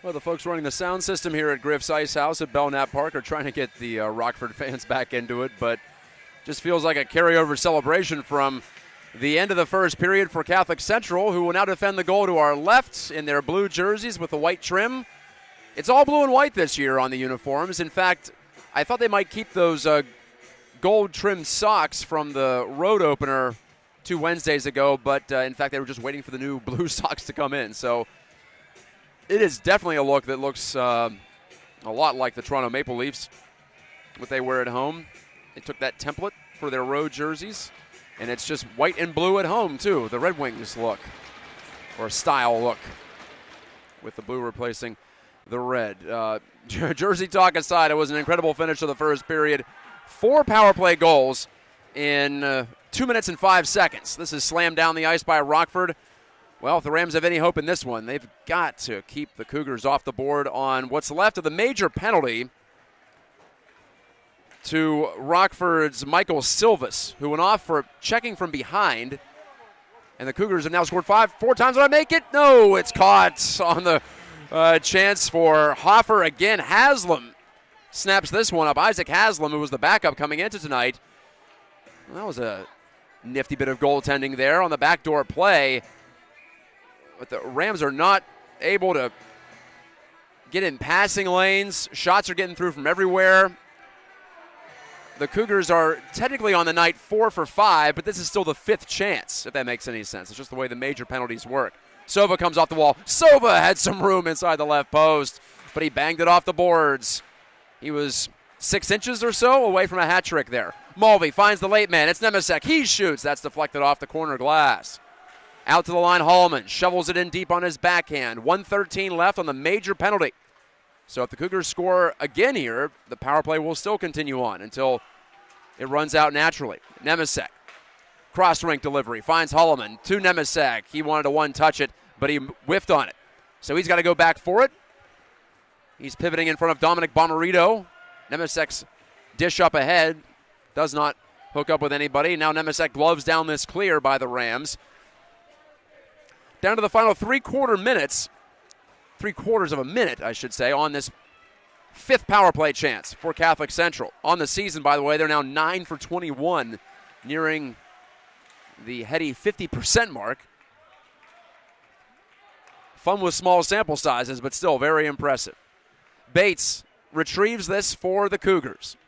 Well, the folks running the sound system here at Griff's IceHouse at Belknap Park are trying to get the Rockford fans back into it, but just feels like a carryover celebration from the end of the first period for Catholic Central, who will now defend the goal to our left in their blue jerseys with the white trim. It's all blue and white this year on the uniforms. In fact, I thought they might keep those gold-trimmed socks from the road opener 2 Wednesdays ago, but in fact, they were just waiting for the new blue socks to come in. So it is definitely a look that looks a lot like the Toronto Maple Leafs, what they wear at home. They took that template for their road jerseys, and it's just white and blue at home, too, the Red Wings look, or style look, with the blue replacing the red. Jersey talk aside, it was an incredible finish to the first period. 4 power play goals in 2 minutes and 5 seconds. This is slammed down the ice by Rockford. Well, if the Rams have any hope in this one, they've got to keep the Cougars off the board on what's left of the major penalty to Rockford's Michael Silvas, who went off for checking from behind. And the Cougars have now scored 4 times. Did I make it? No, it's caught on the chance for Hoffer again. Haslam snaps this one up. Isaac Haslam, who was the backup coming into tonight. Well, that was a nifty bit of goaltending there on the backdoor play. But the Rams are not able to get in passing lanes. Shots are getting through from everywhere. The Cougars are technically on the night 4 for 5, but this is still the 5th chance, if that makes any sense. It's just the way the major penalties work. Sova comes off the wall. Sova had some room inside the left post, but he banged it off the boards. He was 6 inches or so away from a hat trick there. Mulvey finds the late man. It's Nemesek. He shoots. That's deflected off the corner glass. Out to the line, Hallman shovels it in deep on his backhand. 1:13 left on the major penalty. So if the Cougars score again here, the power play will still continue on until it runs out naturally. Nemesek, cross-rink delivery, finds Holloman to Nemesek. He wanted to one-touch it, but he whiffed on it. So he's got to go back for it. He's pivoting in front of Dominic Bomarito. Nemesek's dish up ahead does not hook up with anybody. Now Nemesek gloves down this clear by the Rams. Down to the final 3/4 minutes, 3/4 of a minute, I should say, on this 5th power play chance for Catholic Central. On the season, by the way, they're now 9 for 21, nearing the heady 50% mark. Fun with small sample sizes, but still very impressive. Bates retrieves this for the Cougars,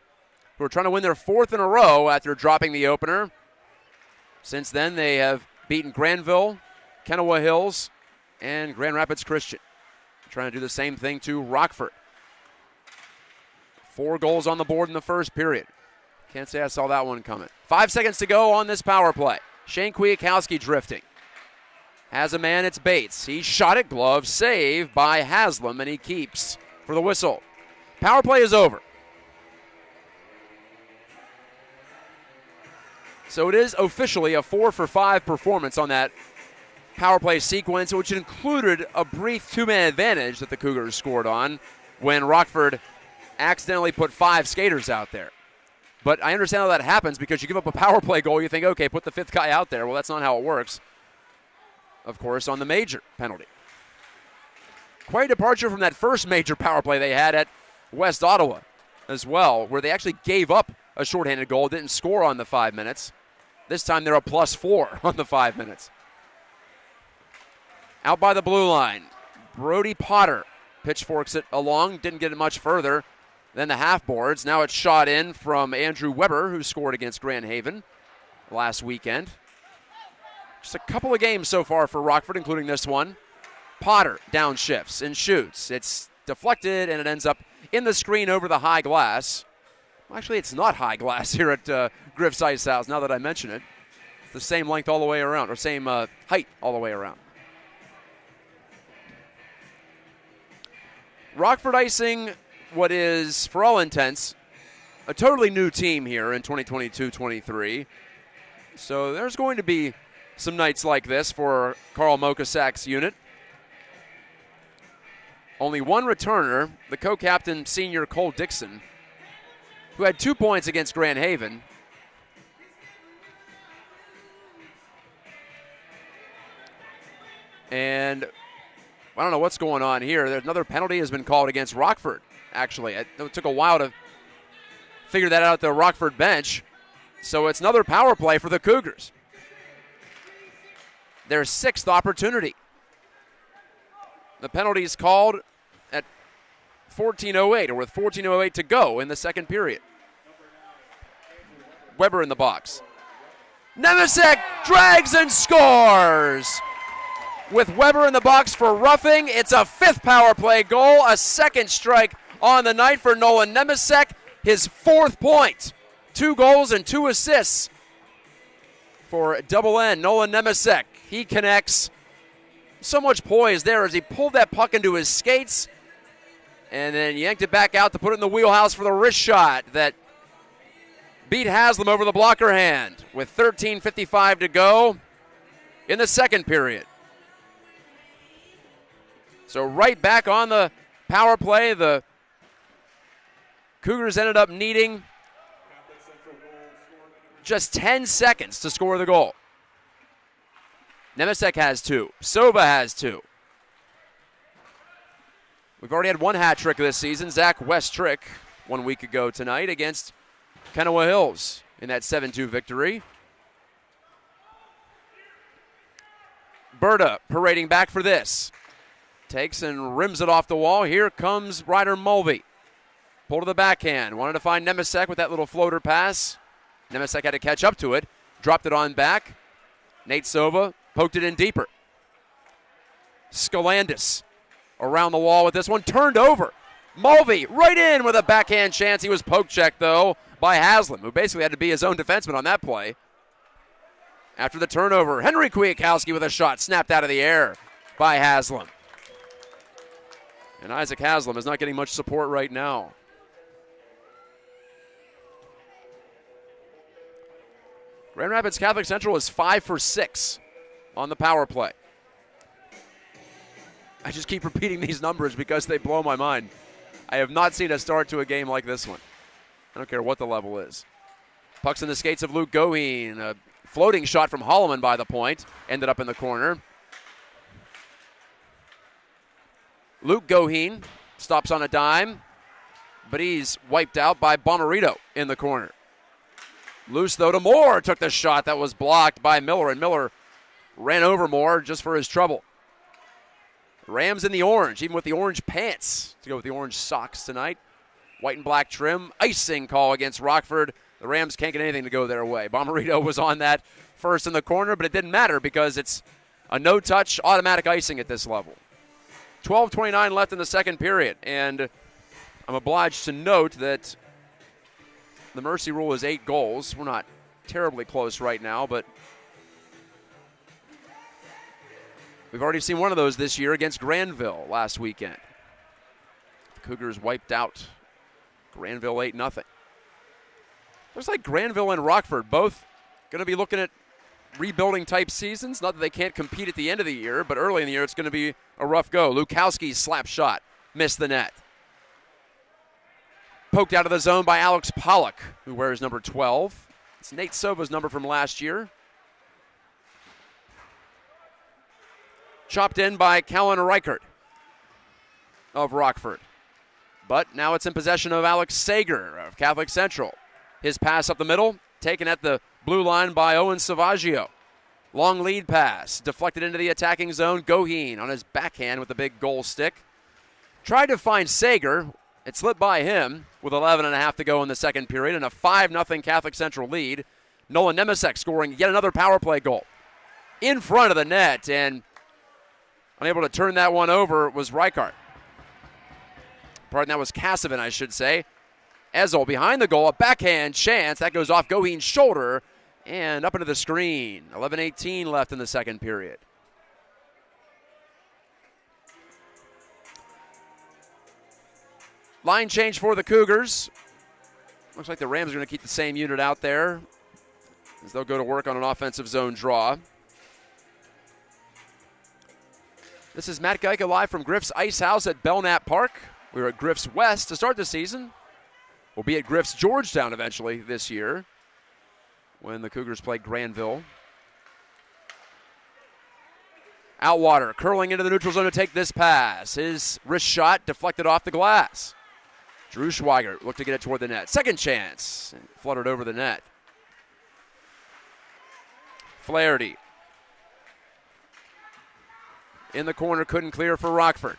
who are trying to win their 4th in a row after dropping the opener. Since then, they have beaten Granville, Kennewa Hills, and Grand Rapids Christian. Trying to do the same thing to Rockford. 4 goals on the board in the first period. Can't say I saw that one coming. 5 seconds to go on this power play. Shane Kwiatkowski drifting. Has a man, it's Bates. He shot it, glove save by Haslam, and he keeps for the whistle. Power play is over. So it is officially a 4 for 5 performance on that power play sequence, which included a brief 2-man advantage that the Cougars scored on when Rockford accidentally put 5 skaters out there. But I understand how that happens because you give up a power play goal, you think, okay, put the 5th guy out there. Well, that's not how it works, of course, on the major penalty. Quite a departure from that first major power play they had at West Ottawa as well, where they actually gave up a shorthanded goal, didn't score on the 5 minutes. This time they're a +4 on the 5 minutes. Out by the blue line, Brody Potter pitchforks it along, didn't get it much further than the half boards. Now it's shot in from Andrew Weber, who scored against Grand Haven last weekend. Just a couple of games so far for Rockford, including this one. Potter downshifts and shoots. It's deflected, and it ends up in the screen over the high glass. Well, actually, it's not high glass here at Griff's IceHouse, now that I mention it. It's the same length all the way around, or same height all the way around. Rockford icing what is, for all intents, a totally new team here in 2022-23. So there's going to be some nights like this for Carl Mokasak's unit. Only one returner, the co-captain senior Cole Dixon, who had 2 points against Grand Haven. And I don't know what's going on here. There's another penalty has been called against Rockford, actually. It took a while to figure that out at the Rockford bench. So it's another power play for the Cougars. Their 6th opportunity. The penalty is called at 14:08, or with 14:08 to go in the second period. Weber in the box. Nemesek drags and scores. With Weber in the box for roughing, it's a 5th power play goal, a 2nd strike on the night for Nolan Nemesek, his 4th point. 2 goals and 2 assists for Double N, Nolan Nemesek. He connects. So much poise there as he pulled that puck into his skates and then yanked it back out to put it in the wheelhouse for the wrist shot that beat Haslam over the blocker hand with 13:55 to go in the second period. So right back on the power play, the Cougars ended up needing just 10 seconds to score the goal. Nemesek has 2. Sova has 2. We've already had 1 hat trick this season. Zach Westrick 1 week ago tonight against Kanawha Hills in that 7-2 victory. Berta parading back for this. Takes and rims it off the wall. Here comes Ryder Mulvey. Pull to the backhand. Wanted to find Nemesek with that little floater pass. Nemesek had to catch up to it. Dropped it on back. Nate Sova poked it in deeper. Skalandis around the wall with this one. Turned over. Mulvey right in with a backhand chance. He was poke checked, though, by Haslam, who basically had to be his own defenseman on that play. After the turnover, Henry Kwiatkowski with a shot snapped out of the air by Haslam. And Isaac Haslam is not getting much support right now. Grand Rapids Catholic Central is 5 for 6 on the power play. I just keep repeating these numbers because they blow my mind. I have not seen a start to a game like this one. I don't care what the level is. Puck's in the skates of Luke Goheen. A floating shot from Holloman by the point. Ended up in the corner. Luke Goheen stops on a dime, but he's wiped out by Bomarito in the corner. Loose, though, to Moore. Took the shot that was blocked by Miller, and Miller ran over Moore just for his trouble. Rams in the orange, even with the orange pants to go with the orange socks tonight. White and black trim. Icing call against Rockford. The Rams can't get anything to go their way. Bomarito was on that first in the corner, but it didn't matter because it's a no-touch automatic icing at this level. 12:29 left in the second period, and I'm obliged to note that the mercy rule is 8 goals. We're not terribly close right now, but we've already seen one of those this year against Granville last weekend. The Cougars wiped out Granville 8-0. Looks like Granville and Rockford both going to be looking at rebuilding type seasons. Not that they can't compete at the end of the year, but early in the year it's going to be a rough go. Lukowski's slap shot missed the net. Poked out of the zone by Alex Pollock, who wears number 12. It's Nate Sova's number from last year. Chopped in by Callan Reichert of Rockford. But now it's in possession of Alex Sager of Catholic Central. His pass up the middle, taken at the blue line by Owen Savaggio. Long lead pass, deflected into the attacking zone. Goheen on his backhand with the big goal stick. Tried to find Sager. It slipped by him with 11.5 to go in the second period and a 5-0 Catholic Central lead. Nolan Nemesek scoring yet another power play goal in front of the net, and unable to turn that one over was Reichert. Pardon, that was Cassavin, I should say. Ezel behind the goal, a backhand chance. That goes off Goheen's shoulder and up into the screen. 11:18 left in the second period. Line change for the Cougars. Looks like the Rams are going to keep the same unit out there as they'll go to work on an offensive zone draw. This is Matt Gajtka live from Griff's IceHouse at Belknap Park. We were at Griff's West to start the season. We'll be at Griff's Georgetown eventually this year when the Cougars play Granville. Outwater curling into the neutral zone to take this pass. His wrist shot deflected off the glass. Drew Schweigert looked to get it toward the net. Second chance. Fluttered over the net. Flaherty in the corner, couldn't clear for Rockford.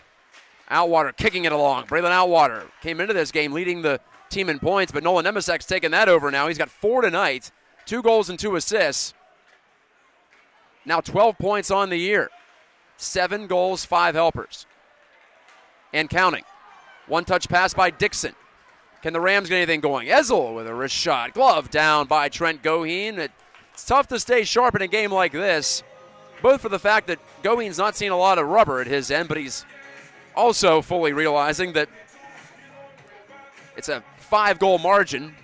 Outwater kicking it along. Braylon Outwater came into this game leading the team in points, but Nolan Nemisek's taken that over now. He's got 4 tonight, 2 goals and 2 assists. Now 12 points on the year. 7 goals, 5 helpers. And counting. One-touch pass by Dixon. Can the Rams get anything going? Ezel with a wrist shot. Glove down by Trent Goheen. It's tough to stay sharp in a game like this, both for the fact that Goheen's not seen a lot of rubber at his end, but he's also fully realizing that it's a 5-goal margin.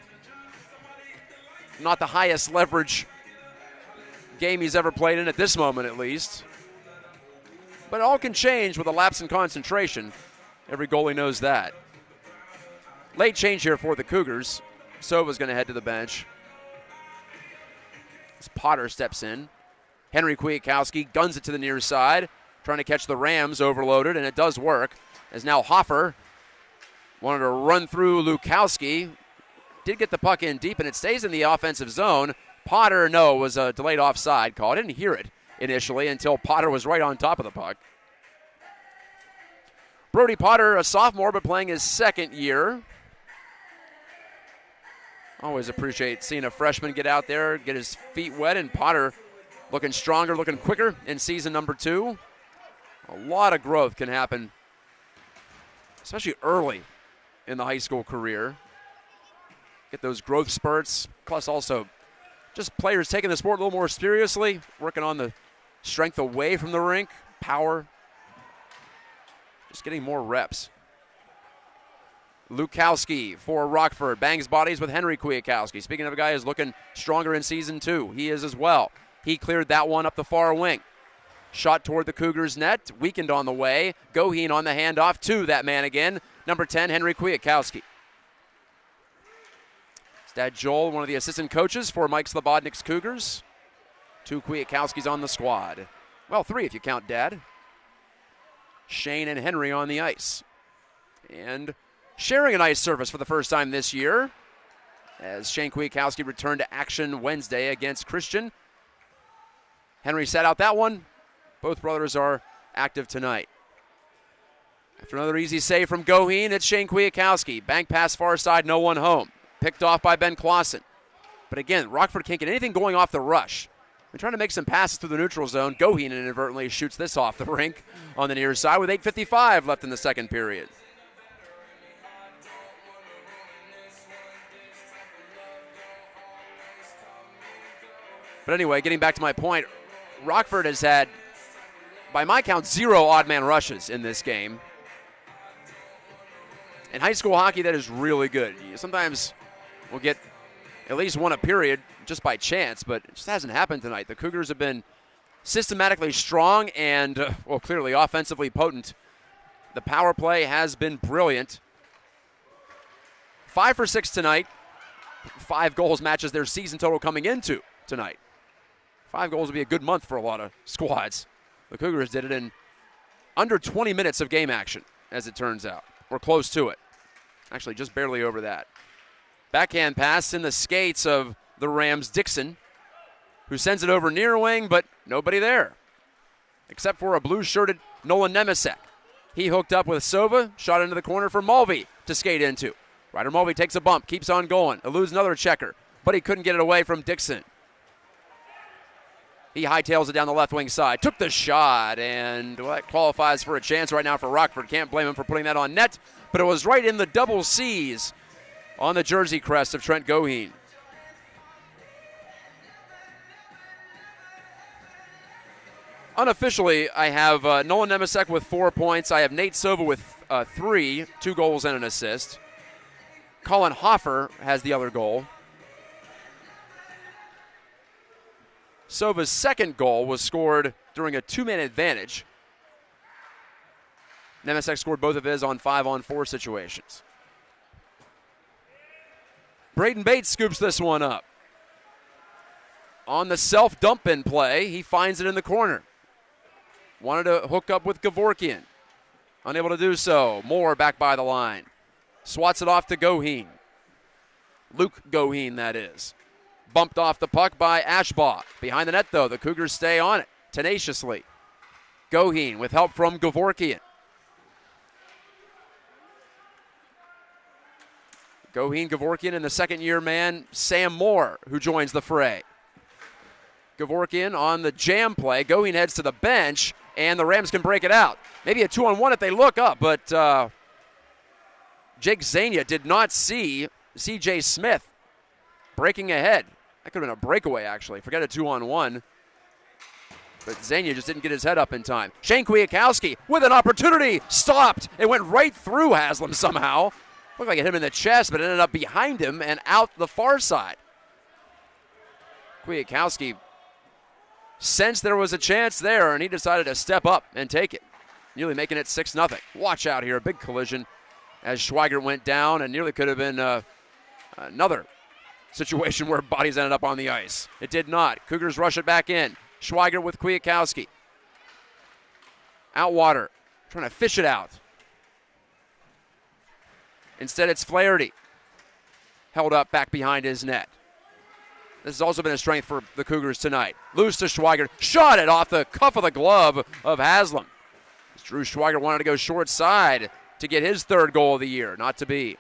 Not the highest leverage game he's ever played in at this moment, at least. But it all can change with a lapse in concentration. Every goalie knows that. Late change here for the Cougars. Sova's going to head to the bench. As Potter steps in. Henry Kwiatkowski guns it to the near side, trying to catch the Rams overloaded, and it does work. As now Hoffer wanted to run through Lukowski. Did get the puck in deep, and it stays in the offensive zone. Potter, no, was a delayed offside call. I didn't hear it initially until Potter was right on top of the puck. Brody Potter, a sophomore, but playing his second year. Always appreciate seeing a freshman get out there, get his feet wet, and Potter looking stronger, looking quicker in season number 2. A lot of growth can happen, especially early in the high school career. Get those growth spurts, plus also just players taking the sport a little more seriously, working on the strength away from the rink, power, just getting more reps. Lukowski for Rockford bangs bodies with Henry Kwiatkowski. Speaking of a guy who's looking stronger in season 2, he is as well. He cleared that one up the far wing. Shot toward the Cougars' net, weakened on the way. Goheen on the handoff to that man again, number 10, Henry Kwiatkowski. His dad Joel, one of the assistant coaches for Mike Slobodnik's Cougars. 2 Kwiatkowskis on the squad. Well, 3 if you count Dad. Shane and Henry on the ice. And sharing an ice surface for the first time this year, as Shane Kwiatkowski returned to action Wednesday against Christian. Henry sat out that one. Both brothers are active tonight. After another easy save from Goheen, it's Shane Kwiatkowski. Bank pass far side, no one home. Picked off by Ben Clausen. But again, Rockford can't get anything going off the rush. They're trying to make some passes through the neutral zone. Goheen inadvertently shoots this off the rink on the near side with 8:55 left in the second period. But anyway, getting back to my point, Rockford has had, by my count, 0 odd man rushes in this game. In high school hockey, that is really good. Sometimes we'll get at least one a period just by chance, but it just hasn't happened tonight. The Cougars have been systematically strong and, well, clearly offensively potent. The power play has been brilliant. 5 for 6 tonight. 5 goals matches their season total coming into tonight. 5 goals would be a good month for a lot of squads. The Cougars did it in under 20 minutes of game action, as it turns out. We're close to it. Actually, just barely over that. Backhand pass in the skates of the Rams' Dixon, who sends it over near wing, but nobody there, except for a blue-shirted Nolan Nemisek. He hooked up with Sova, shot into the corner for Mulvey to skate into. Ryder Mulvey takes a bump, keeps on going, eludes another checker, but he couldn't get it away from Dixon. He hightails it down the left wing side, took the shot, and well, that qualifies for a chance right now for Rockford. Can't blame him for putting that on net, but it was right in the double C's on the jersey crest of Trent Goheen. Unofficially, I have Nolan Nemisek with 4 points. I have Nate Sova with 3, 2 goals and an assist. Colin Hoffer has the other goal. Sova's second goal was scored during a 2-man advantage. Nemisek scored both of his on 5-on-4 situations. Braden Bates scoops this one up. On the self-dump-in play, he finds it in the corner. wanted to hook up with Gevorkian. Unable to do so. Moore back by the line. Swats it off to Goheen. Luke Goheen, that is. Bumped off the puck by Ashbaugh. Behind the net, though, the Cougars stay on it tenaciously. Goheen with help from Gevorkian. Goheen, Gevorkian, and the second-year man, Sam Moore, who joins the fray. Gevorkian on the jam play. Goheen heads to the bench, and the Rams can break it out. Maybe a 2-on-1 if they look up, but Jake Zania did not see C.J. Smith breaking ahead. That could have been a breakaway, actually. Forget a 2-on-1. But Zania just didn't get his head up in time. Shane Kwiatkowski with an opportunity. Stopped. It went right through Haslam somehow. Looked like it hit him in the chest, but it ended up behind him and out the far side. Kwiatkowski sensed there was a chance there, and he decided to step up and take it, nearly making it 6-0. Watch out here. A big collision as Schweigert went down, and nearly could have been another situation where bodies ended up on the ice. It did not. Cougars rush it back in. Schweigert with Kwiatkowski. Outwater, trying to fish it out. Instead, it's Flaherty. Held up back behind his net. This has also been a strength for the Cougars tonight. Loose to Schweigert. Shot it off the cuff of the glove of Haslam. Drew Schweigert wanted to go short side to get his third goal of the year. Not to be.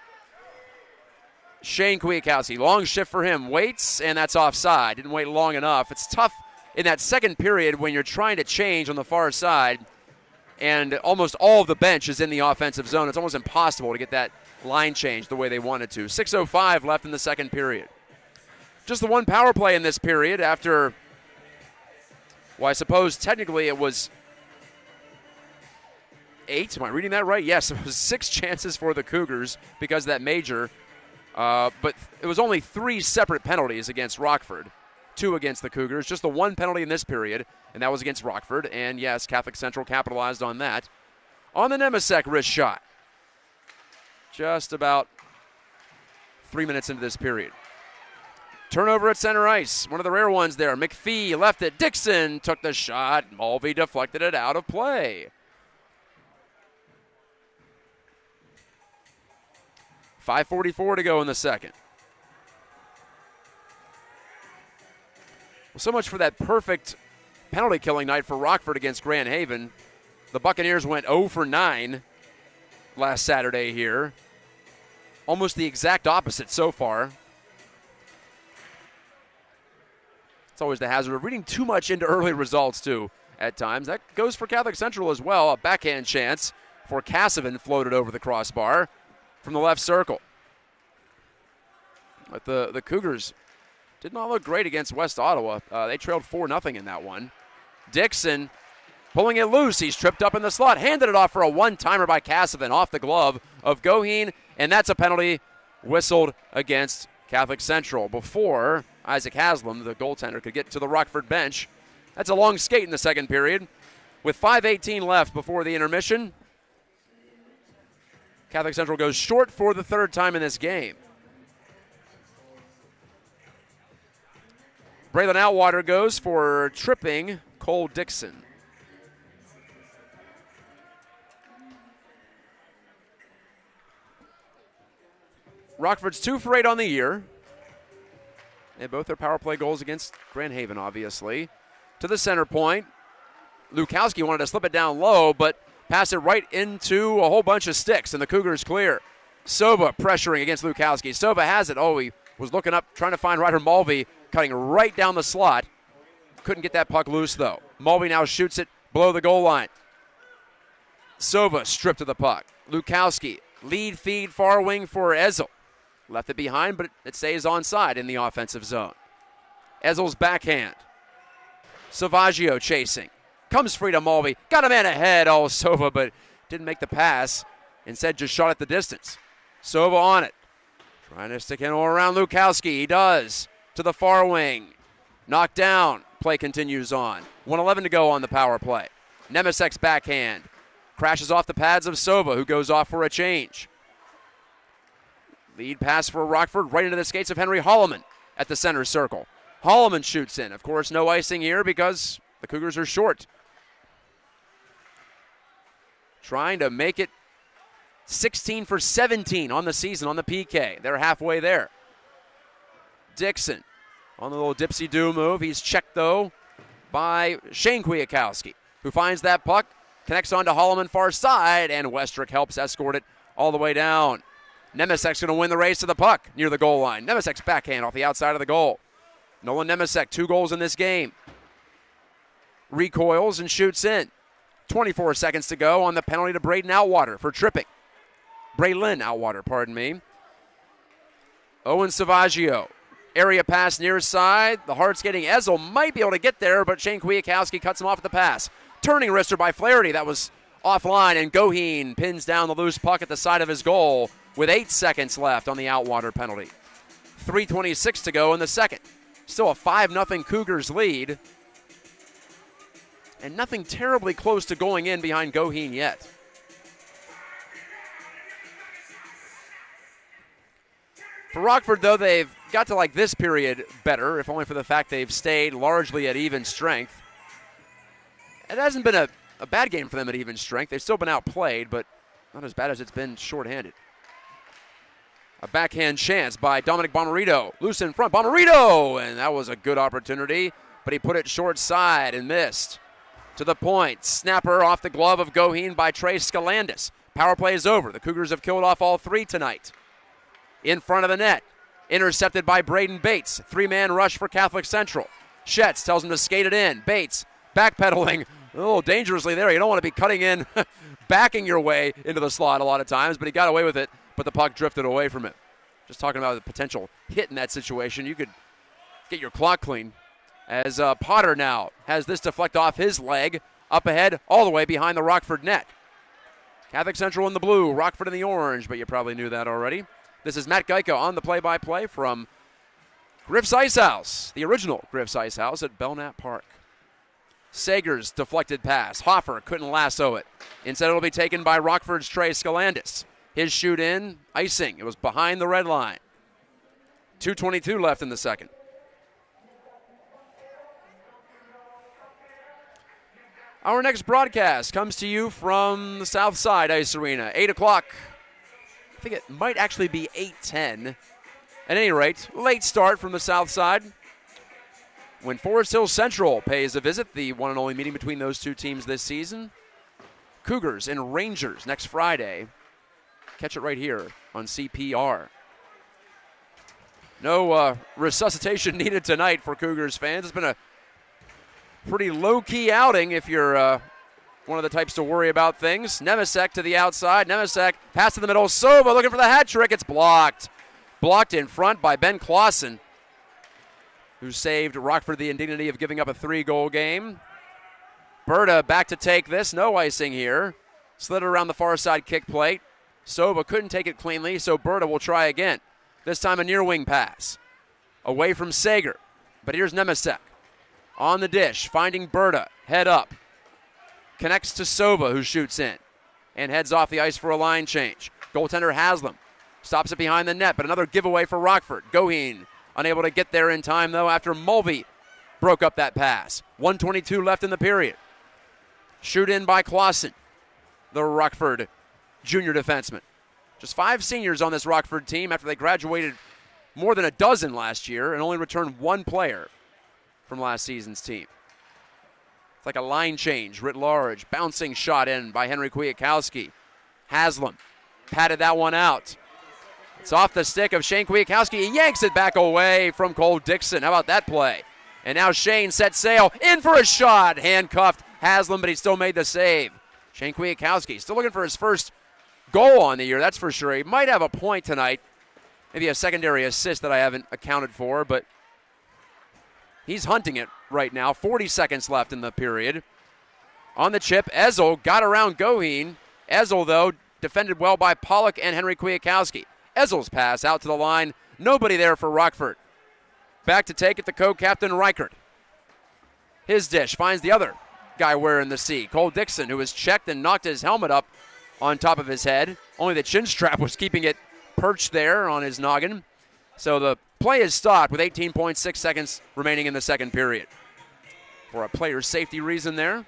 Shane Kwiatkowski, long shift for him. Waits, and that's offside. Didn't wait long enough. It's tough in that second period when you're trying to change on the far side and almost all of the bench is in the offensive zone. It's almost impossible to get that line change the way they wanted to. 6:05 left in the second period. Just the one power play in this period after, well, I suppose technically it was 8. Am I reading that right? Yes, it was 6 chances for the Cougars because of that major. But it was only 3 separate penalties against Rockford, 2 against the Cougars. Just the one penalty in this period, and that was against Rockford. And yes, Catholic Central capitalized on that. On the Nemesek wrist shot. Just about 3 minutes into this period. Turnover at center ice. One of the rare ones there. McPhee left it. Dixon took the shot. Mulvey deflected it out of play. 5:44 to go in the second. Well, so much for that perfect penalty killing night for Rockford against Grand Haven. The Buccaneers went 0 for 9 last Saturday here. Almost the exact opposite so far. It's always the hazard of reading too much into early results, too, at times. That goes for Catholic Central as well. A backhand chance for Cassavan floated over the crossbar from the left circle. But the Cougars did not look great against West Ottawa. They trailed 4-0 in that one. Dixon pulling it loose. He's tripped up in the slot. Handed it off for a one-timer by Cassavan off the glove of Goheen. And that's a penalty whistled against Catholic Central before Isaac Haslam, the goaltender, could get to the Rockford bench. That's a long skate in the second period. With 5:18 left before the intermission, Catholic Central goes short for the third time in this game. Braylon Outwater goes for tripping Cole Dixon. Rockford's 2 for 8 on the year. And both their power play goals against Grand Haven, obviously. To the center point. Lukowski wanted to slip it down low, but passed it right into a whole bunch of sticks, and the Cougars clear. Sova pressuring against Lukowski. Sova has it. Oh, he was looking up, trying to find Ryder Mulvey, cutting right down the slot. Couldn't get that puck loose, though. Mulvey now shoots it below the goal line. Sova stripped of the puck. Lukowski, lead feed, far wing for Ezel. Left it behind, but it stays onside in the offensive zone. Ezel's backhand. Savaggio chasing. Comes free to Mulvey. Got a man ahead. Oh, Sova, but didn't make the pass. Instead, just shot at the distance. Sova on it. Trying to stick in all around Lukowski. He does. To the far wing. Knocked down. Play continues on. 1:11 to go on the power play. Nemesek's backhand. Crashes off the pads of Sova, who goes off for a change. Lead pass for Rockford right into the skates of Henry Holloman at the center circle. Holloman shoots in. Of course, no icing here because the Cougars are short. trying to make it 16 for 17 on the season on the PK. They're halfway there. Dixon on the little dipsy-do move. He's checked, though, by Shane Kwiatkowski, who finds that puck, connects onto Holloman far side, and Westrick helps escort it all the way down. Nemesek's going to win the race to the puck near the goal line. Nemesek's backhand off the outside of the goal. Nolan Nemesek, 2 goals in this game. Recoils and shoots in. 24 seconds to go on the penalty to Braden Outwater for tripping. Braylon Outwater, pardon me. Owen Savaggio. Area pass near side. The hard skating Ezel might be able to get there, but Shane Kwiatkowski cuts him off at the pass. Turning wrister by Flaherty. That was offline, and Goheen pins down the loose puck at the side of his goal with 8 seconds left on the Outwater penalty. 3:26 to go in the second. Still a 5-0 Cougars lead. And nothing terribly close to going in behind Goheen yet. For Rockford, though, they've got to like this period better, if only for the fact they've stayed largely at even strength. It hasn't been a bad game for them at even strength. They've still been outplayed, but not as bad as it's been shorthanded. A backhand chance by Dominic Bomarito. Loose in front, Bomarito! And that was a good opportunity, but he put it short side and missed. To the point, snapper off the glove of Goheen by Trey Skalandis. Power play is over. The Cougars have killed off all 3 tonight. In front of the net, intercepted by Braden Bates. 3-man rush for Catholic Central. Schetz tells him to skate it in. Bates backpedaling a little dangerously there. You don't want to be cutting in, backing your way into the slot a lot of times, but he got away with it, but the puck drifted away from him. Just talking about the potential hit in that situation. You could get your clock clean. As Potter now has this deflect off his leg, up ahead, all the way behind the Rockford net. Catholic Central in the blue, Rockford in the orange, but you probably knew that already. This is Matt Gajtka on the play-by-play from Griff's IceHouse, the original Griff's IceHouse at Belknap Park. Sager's deflected pass. Hoffer couldn't lasso it. Instead, it'll be taken by Rockford's Trey Skalandis. His shoot in, icing. It was behind the red line. 2:22 left in the second. Our next broadcast comes to you from the South Side Ice Arena. 8 o'clock. I think it might actually be 8:10. At any rate, late start from the South Side. When Forest Hill Central pays a visit, the one and only meeting between those two teams this season. Cougars and Rangers next Friday. Catch it right here on CPR. No resuscitation needed tonight for Cougars fans. It's been a pretty low-key outing if you're one of the types to worry about things. Nemesek to the outside. Nemesek pass to the middle. Sova looking for the hat trick. It's blocked. Blocked in front by Ben Clausen, who saved Rockford the indignity of giving up a 3-goal game. Berta back to take this. No icing here. Slid it around the far side kick plate. Sova couldn't take it cleanly, so Berta will try again. This time a near wing pass. Away from Sager. But here's Nemesek. On the dish, finding Berta. Head up. Connects to Sova, who shoots in. And heads off the ice for a line change. Goaltender Haslam stops it behind the net, but another giveaway for Rockford. Goheen unable to get there in time, though, after Mulvey broke up that pass. 1:22 left in the period. Shoot in by Clausen, the Rockford junior defenseman. Just 5 seniors on this Rockford team after they graduated more than a dozen last year and only returned 1 player from last season's team. It's like a line change writ large. Bouncing shot in by Henry Kwiatkowski. Haslam patted that one out. It's off the stick of Shane Kwiatkowski. He yanks it back away from Cole Dixon. How about that play? And now Shane sets sail. In for a shot. Handcuffed Haslam, but he still made the save. Shane Kwiatkowski still looking for his first goal on the year, that's for sure. He might have a point tonight. Maybe a secondary assist that I haven't accounted for, but he's hunting it right now. 40 seconds left in the period. On the chip, Ezel got around Goheen. Ezel, though, defended well by Pollock and Henry Kwiatkowski. Ezel's pass out to the line. Nobody there for Rockford. Back to take it, the co-captain Reichert. His dish finds the other guy wearing the C, Cole Dixon, who was checked and knocked his helmet up on top of his head. Only the chin strap was keeping it perched there on his noggin. So the play is stopped with 18.6 seconds remaining in the second period. For a player safety reason there.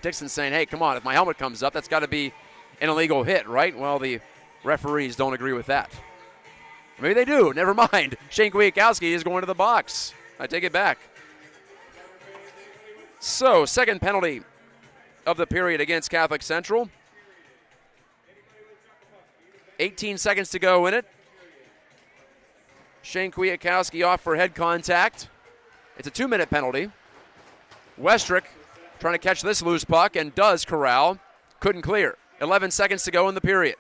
Dixon saying, hey, come on, if my helmet comes up, that's got to be an illegal hit, right? Well, the referees don't agree with that. Maybe they do. Never mind. Shane Kwiatkowski is going to the box. I take it back. So, second penalty of the period against Catholic Central. 18 seconds to go in it. Shane Kwiatkowski off for head contact. It's a 2-minute penalty. Westrick trying to catch this loose puck and does corral. Couldn't clear. 11 seconds to go in the period.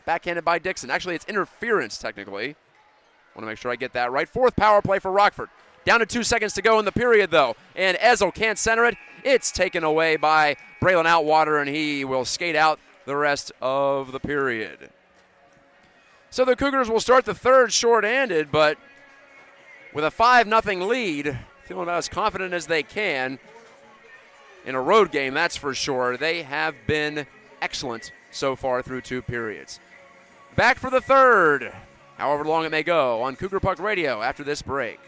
Backhanded by Dixon. Actually, it's interference technically. Want to make sure I get that right. Fourth power play for Rockford. Down to 2 seconds to go in the period, though. And Ezel can't center it. It's taken away by Braylon Outwater, and he will skate out the rest of the period. So the Cougars will start the third short-handed, but with a 5-0 lead, feeling about as confident as they can in a road game, that's for sure. They have been excellent so far through 2 periods. Back for the third, however long it may go, on Cougar Puck Radio after this break.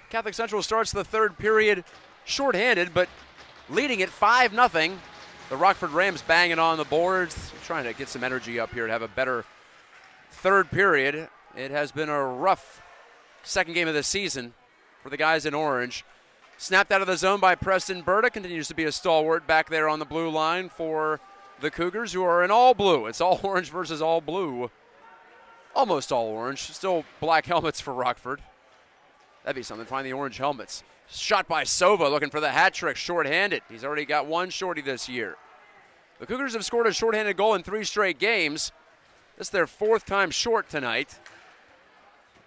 Catholic Central starts the third period shorthanded, but leading it 5-0. The Rockford Rams banging on the boards, trying to get some energy up here to have a better third period. It has been a rough second game of the season for the guys in orange. Snapped out of the zone by Preston Berta, continues to be a stalwart back there on the blue line for the Cougars, who are in all blue. It's all orange versus all blue. Almost all orange. Still black helmets for Rockford. That'd be something, find the orange helmets. Shot by Sova, looking for the hat trick, shorthanded. He's already got one shorty this year. The Cougars have scored a shorthanded goal in 3 straight games. This is their 4th time short tonight.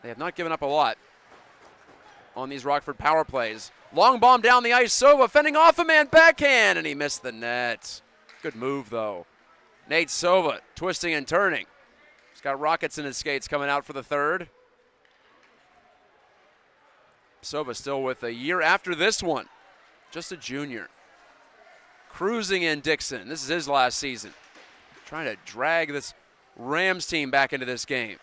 They have not given up a lot on these Rockford power plays. Long bomb down the ice, Sova fending off a man, backhand, and he missed the net. Good move, though. Nate Sova twisting and turning. He's got rockets in his skates coming out for the third. Sova still with a year after this one. Just a junior. Cruising in Dixon. This is his last season. Trying to drag this Rams team back into this game.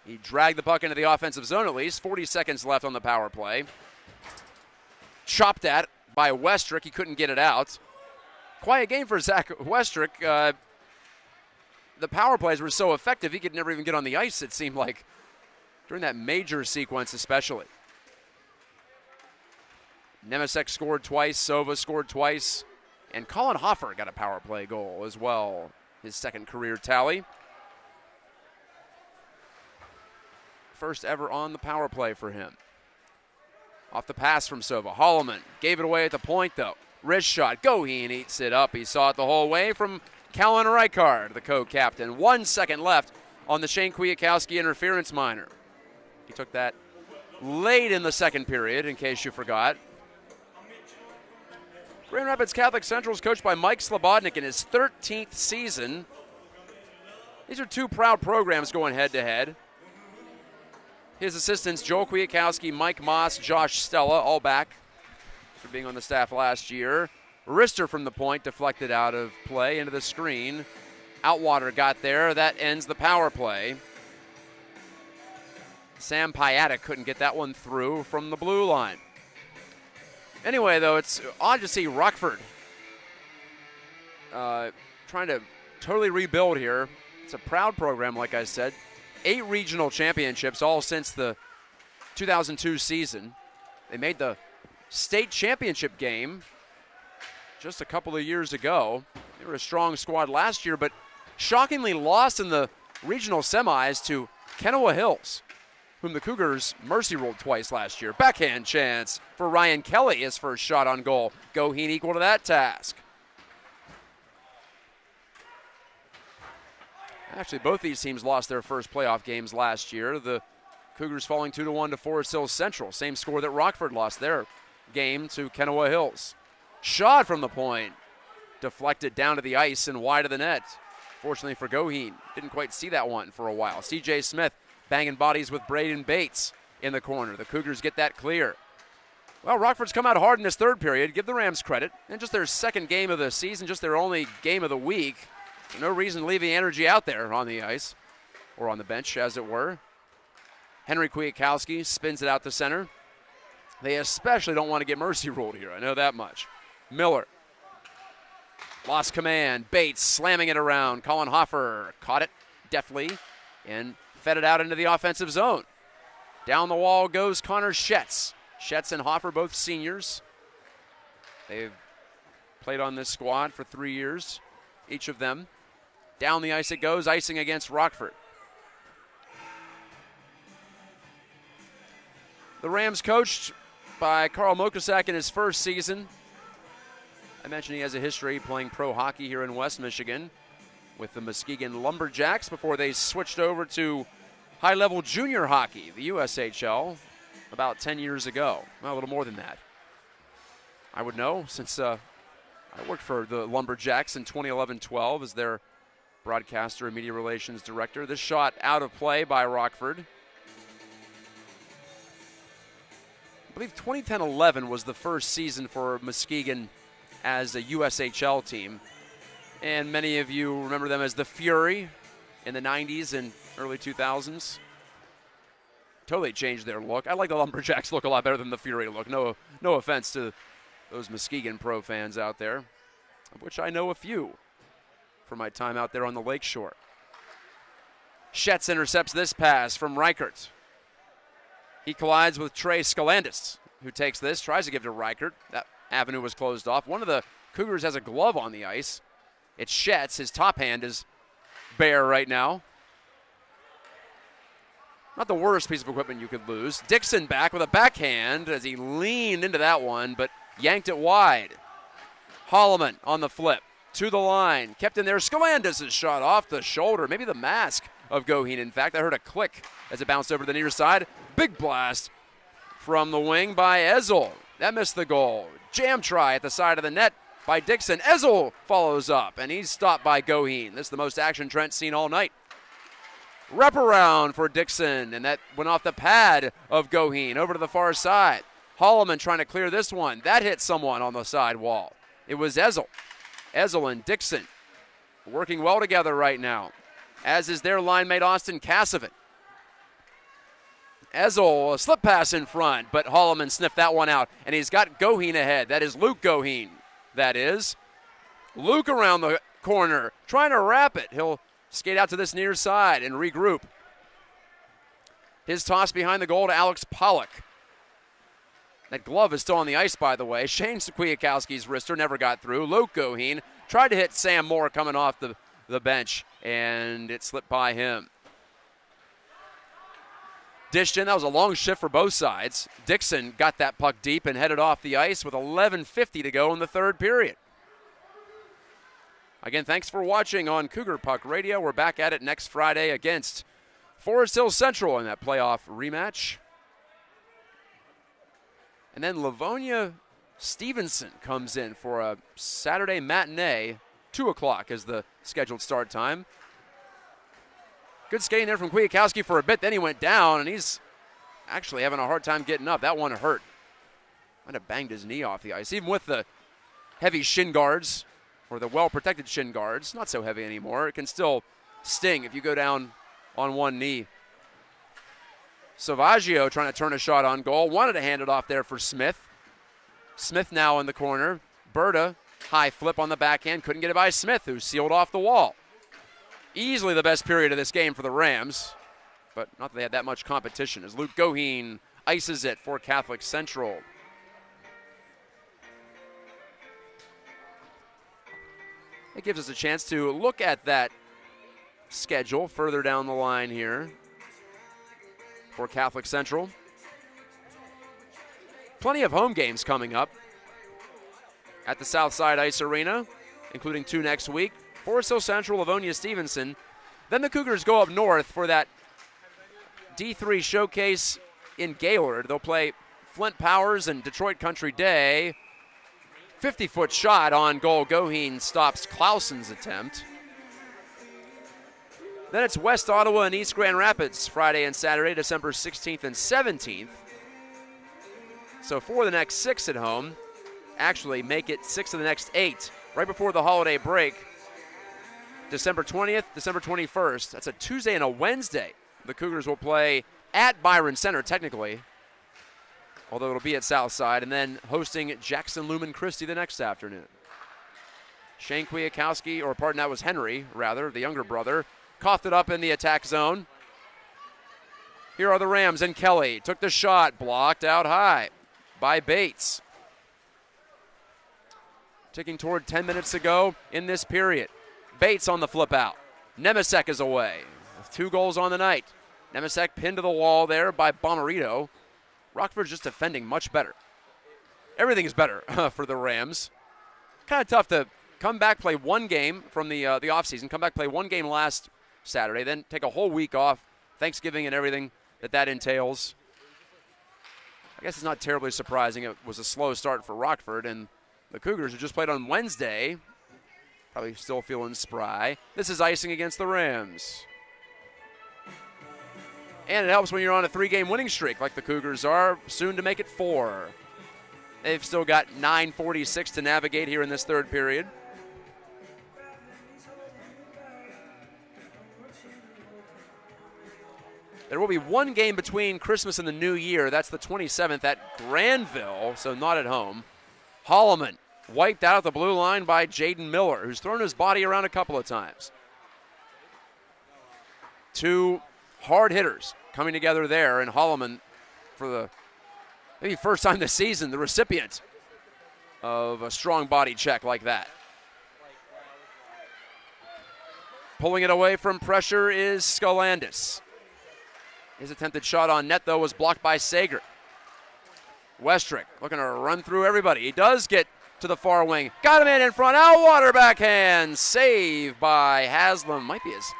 He dragged the puck into the offensive zone at least. 40 seconds left on the power play. Chopped at by Westrick. He couldn't get it out. Quiet game for Zach Westrick. The power plays were so effective he could never even get on the ice, it seemed like, during that major sequence especially. Nemesek scored twice, Sova scored twice, and Colin Hoffer got a power play goal as well, his second career tally. First ever on the power play for him. Off the pass from Sova, Holloman gave it away at the point though. Wrist shot, Goheen eats it up. He saw it the whole way from Callan Reichard, the co-captain. 1 second left on the Shane Kwiatkowski interference minor. He took that late in the second period, in case you forgot. Grand Rapids Catholic Central is coached by Mike Slobodnik in his 13th season. These are 2 proud programs going head-to-head. His assistants, Joel Kwiatkowski, Mike Moss, Josh Stella, all back for being on the staff last year. Rister from the point, deflected out of play into the screen. Outwater got there. That ends the power play. Sam Piatek couldn't get that one through from the blue line. Anyway, though, it's odd to see Rockford trying to totally rebuild here. It's a proud program, like I said. 8 regional championships, all since the 2002 season. They made the state championship game just a couple of years ago. They were a strong squad last year, but shockingly lost in the regional semis to Kennewa Hills, whom the Cougars mercy rolled twice last year. Backhand chance for Ryan Kelly, his first shot on goal. Goheen equal to that task. Actually, both these teams lost their first playoff games last year. The Cougars falling 2-1 to Forest Hills Central. Same score that Rockford lost their game to Kennewa Hills. Shot from the point. Deflected down to the ice and wide of the net. Fortunately for Goheen, didn't quite see that one for a while. CJ Smith banging bodies with Braden Bates in the corner. The Cougars get that clear. Well, Rockford's come out hard in this third period. Give the Rams credit. And just their second game of the season, just their only game of the week. No reason to leave the energy out there on the ice, or on the bench, as it were. Henry Kwiatkowski spins it out to center. They especially don't want to get mercy ruled here. I know that much. Miller. Lost command. Bates slamming it around. Colin Hoffer caught it deftly and fed it out into the offensive zone. Down the wall goes Connor Schetz. Schetz and Hoffer, both seniors. They've played on this squad for 3 years, each of them. Down the ice it goes, icing against Rockford. The Rams coached by Carl Mokosak in his first season. I mentioned he has a history playing pro hockey here in West Michigan with the Muskegon Lumberjacks before they switched over to high-level junior hockey, the USHL, about 10 years ago. Well, a little more than that. I would know since I worked for the Lumberjacks in 2011-12 as their broadcaster and media relations director. This shot out of play by Rockford. I believe 2010-11 was the first season for Muskegon as a USHL team. And many of you remember them as the Fury in the 90s and early 2000s. totally changed their look. I like the Lumberjacks look a lot better than the Fury look. No offense to those Muskegon pro fans out there, of which I know a few from my time out there on the lakeshore. Schetz intercepts this pass from Reichert. He collides with Trey Skalandis, who takes this, tries to give to Reichert. That avenue was closed off. One of the Cougars has a glove on the ice. It's Schetz. His top hand is bare right now. Not the worst piece of equipment you could lose. Dixon back with a backhand as he leaned into that one, but yanked it wide. Holloman on the flip. To the line. Kept in there. Skalandis is shot off the shoulder. Maybe the mask of Goheen, in fact. I heard a click as it bounced over to the near side. Big blast from the wing by Ezel. That missed the goal. Jam try at the side of the net by Dixon. Ezel follows up, and he's stopped by Goheen. This is the most action Trent's seen all night. Wraparound for Dixon, and that went off the pad of Goheen over to the far side. Holloman trying to clear this one. That hit someone on the side wall. It was Ezel. Ezel and Dixon working well together right now, as is their line mate Austin Kasavin. Ezel, a slip pass in front, but Holloman sniffed that one out, and he's got Goheen ahead. That is Luke Goheen. That is. Luke around the corner, trying to wrap it. He'll skate out to this near side and regroup. His toss behind the goal to Alex Pollock. That glove is still on the ice, by the way. Shane Kwiatkowski's wrister never got through. Luke Goheen tried to hit Sam Moore coming off the bench, and it slipped by him. Dished in. That was a long shift for both sides. Dixon got that puck deep and headed off the ice with 11:50 to go in the third period. Again, thanks for watching on Cougar Puck Radio. We're back at it next Friday against Forest Hill Central in that playoff rematch. And then Livonia Stevenson comes in for a Saturday matinee. 2 o'clock is the scheduled start time. Good skating there from Kwiatkowski for a bit. Then he went down, and he's actually having a hard time getting up. That one hurt. Might have banged his knee off the ice. Even with the heavy shin guards, or the well-protected shin guards, not so heavy anymore, it can still sting if you go down on one knee. Savaggio trying to turn a shot on goal. Wanted to hand it off there for Smith. Smith now in the corner. Berta, high flip on the backhand. Couldn't get it by Smith, who sealed off the wall. Easily the best period of this game for the Rams, but not that they had that much competition, as Luke Goheen ices it for Catholic Central. It gives us a chance to look at that schedule further down the line here for Catholic Central. Plenty of home games coming up at the Southside Ice Arena, including 2 next week. Forest Hill Central, Livonia Stevenson. Then the Cougars go up north for that D3 showcase in Gaylord. They'll play Flint Powers and Detroit Country Day. 50-foot shot on goal. Goheen stops Clausen's attempt. Then it's West Ottawa and East Grand Rapids, Friday and Saturday, December 16th and 17th. So for the next 6 at home, actually make it 6 of the next 8, right before the holiday break. December 20th, December 21st. That's a Tuesday and a Wednesday. The Cougars will play at Byron Center, technically, although it'll be at Southside, and then hosting Jackson Lumen Christi the next afternoon. Shane Kwiatkowski, or pardon, that was Henry, rather, the younger brother, coughed it up in the attack zone. Here are the Rams, and Kelly took the shot, blocked out high by Bates. Ticking toward 10 minutes to go in this period. Bates on the flip out. Nemesek is away. 2 goals on the night. Nemesek pinned to the wall there by Bomarito. Rockford's just defending much better. Everything is better for the Rams. Kind of tough to come back, play 1 game from the offseason, come back, play 1 game last Saturday, then take a whole week off, Thanksgiving and everything that entails. I guess it's not terribly surprising. It was a slow start for Rockford, and the Cougars, who just played on Wednesday, probably still feeling spry. This is icing against the Rams. And it helps when you're on a 3-game winning streak like the Cougars are, soon to make it 4. They've still got 9:46 to navigate here in this third period. There will be one game between Christmas and the New Year. That's the 27th at Granville, so not at home. Holloman wiped out at the blue line by Jaden Miller, who's thrown his body around a couple of times. Two hard hitters coming together there, and Holloman, for the maybe first time this season, the recipient of a strong body check like that. Pulling it away from pressure is Skolandis. His attempted shot on net, though, was blocked by Sager. Westrick looking to run through everybody. He does get to the far wing. Got him in front. Outwater backhand. Save by Haslam. Might be his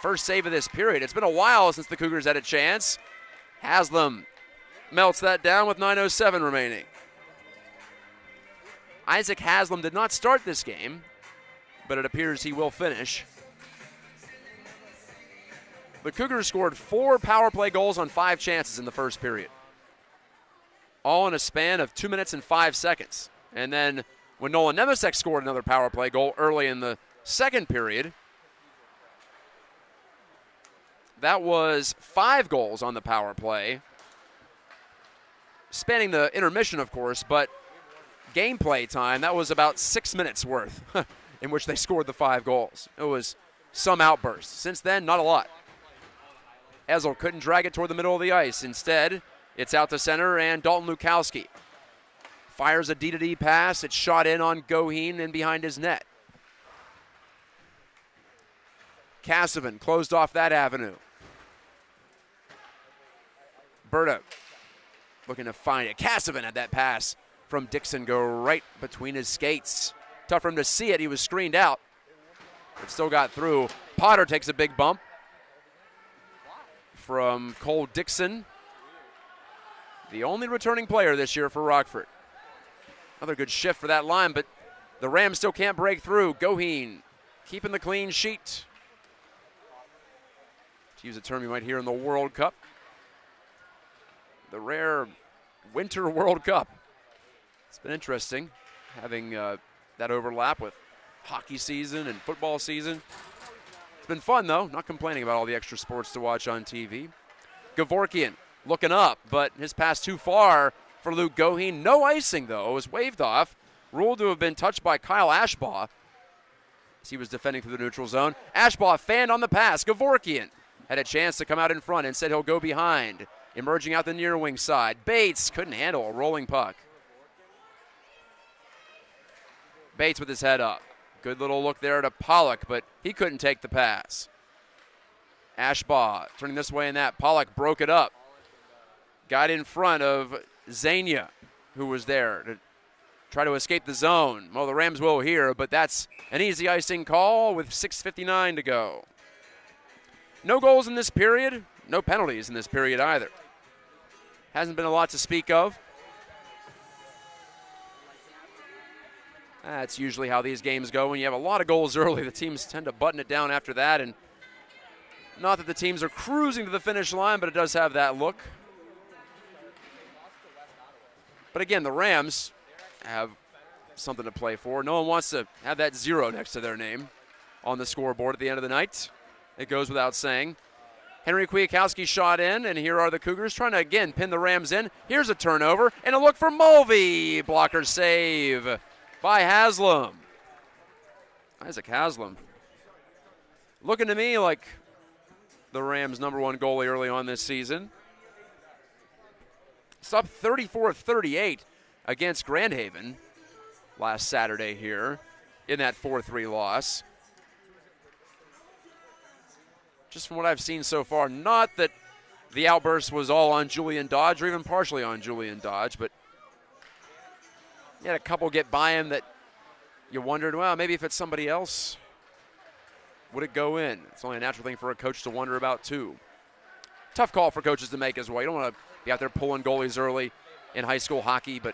first save of this period. It's been a while since the Cougars had a chance. Haslam melts that down with 9:07 remaining. Isaac Haslam did not start this game, but it appears he will finish. The Cougars scored 4 power play goals on 5 chances in the first period, all in a span of 2 minutes and 5 seconds. And then when Nolan Nemesek scored another power play goal early in the second period, that was 5 goals on the power play, spanning the intermission, of course, but gameplay time, that was about 6 minutes worth in which they scored the 5 goals. It was some outbursts. Since then, not a lot. Ezel couldn't drag it toward the middle of the ice. Instead, it's out to center, and Dalton Lukowski fires a D-to-D pass. It's shot in on Goheen and behind his net. Cassavan closed off that avenue. Berta looking to find it. Cassavan had that pass from Dixon go right between his skates. Tough for him to see it. He was screened out, but still got through. Potter takes a big bump from Cole Dixon, the only returning player this year for Rockford. Another good shift for that line, but the Rams still can't break through. Goheen keeping the clean sheet, to use a term you might hear in the World Cup. The rare Winter World Cup. It's been interesting having that overlap with hockey season and football season. It's been fun, though. Not complaining about all the extra sports to watch on TV. Gavorkian looking up, but his pass too far for Luke Goheen. No icing, though. It was waved off. Ruled to have been touched by Kyle Ashbaugh as he was defending through the neutral zone. Ashbaugh fanned on the pass. Gavorkian had a chance to come out in front and said he'll go behind. Emerging out the near wing side. Bates couldn't handle a rolling puck. Bates with his head up. Good little look there to Pollock, but he couldn't take the pass. Ashbaugh turning this way and that. Pollock broke it up. Got in front of Zania, who was there to try to escape the zone. Well, the Rams will here, but that's an easy icing call with 6:59 to go. No goals in this period. No penalties in this period either. Hasn't been a lot to speak of. That's usually how these games go. When you have a lot of goals early, the teams tend to button it down after that. And not that the teams are cruising to the finish line, but it does have that look. But again, the Rams have something to play for. No one wants to have that 0 next to their name on the scoreboard at the end of the night. It goes without saying. Henry Kwiatkowski shot in, and here are the Cougars trying to, again, pin the Rams in. Here's a turnover, and a look for Mulvey. Blocker save by Haslam. Isaac Haslam looking to me like the Rams' #1 goalie early on this season. It's up 34-38 against Grand Haven last Saturday here in that 4-3 loss. Just from what I've seen so far, not that the outburst was all on Julian Dodge or even partially on Julian Dodge, but you had a couple get by him that you wondered, well, maybe if it's somebody else, would it go in? It's only a natural thing for a coach to wonder about, too. Tough call for coaches to make as well. You don't want to be out there pulling goalies early in high school hockey, but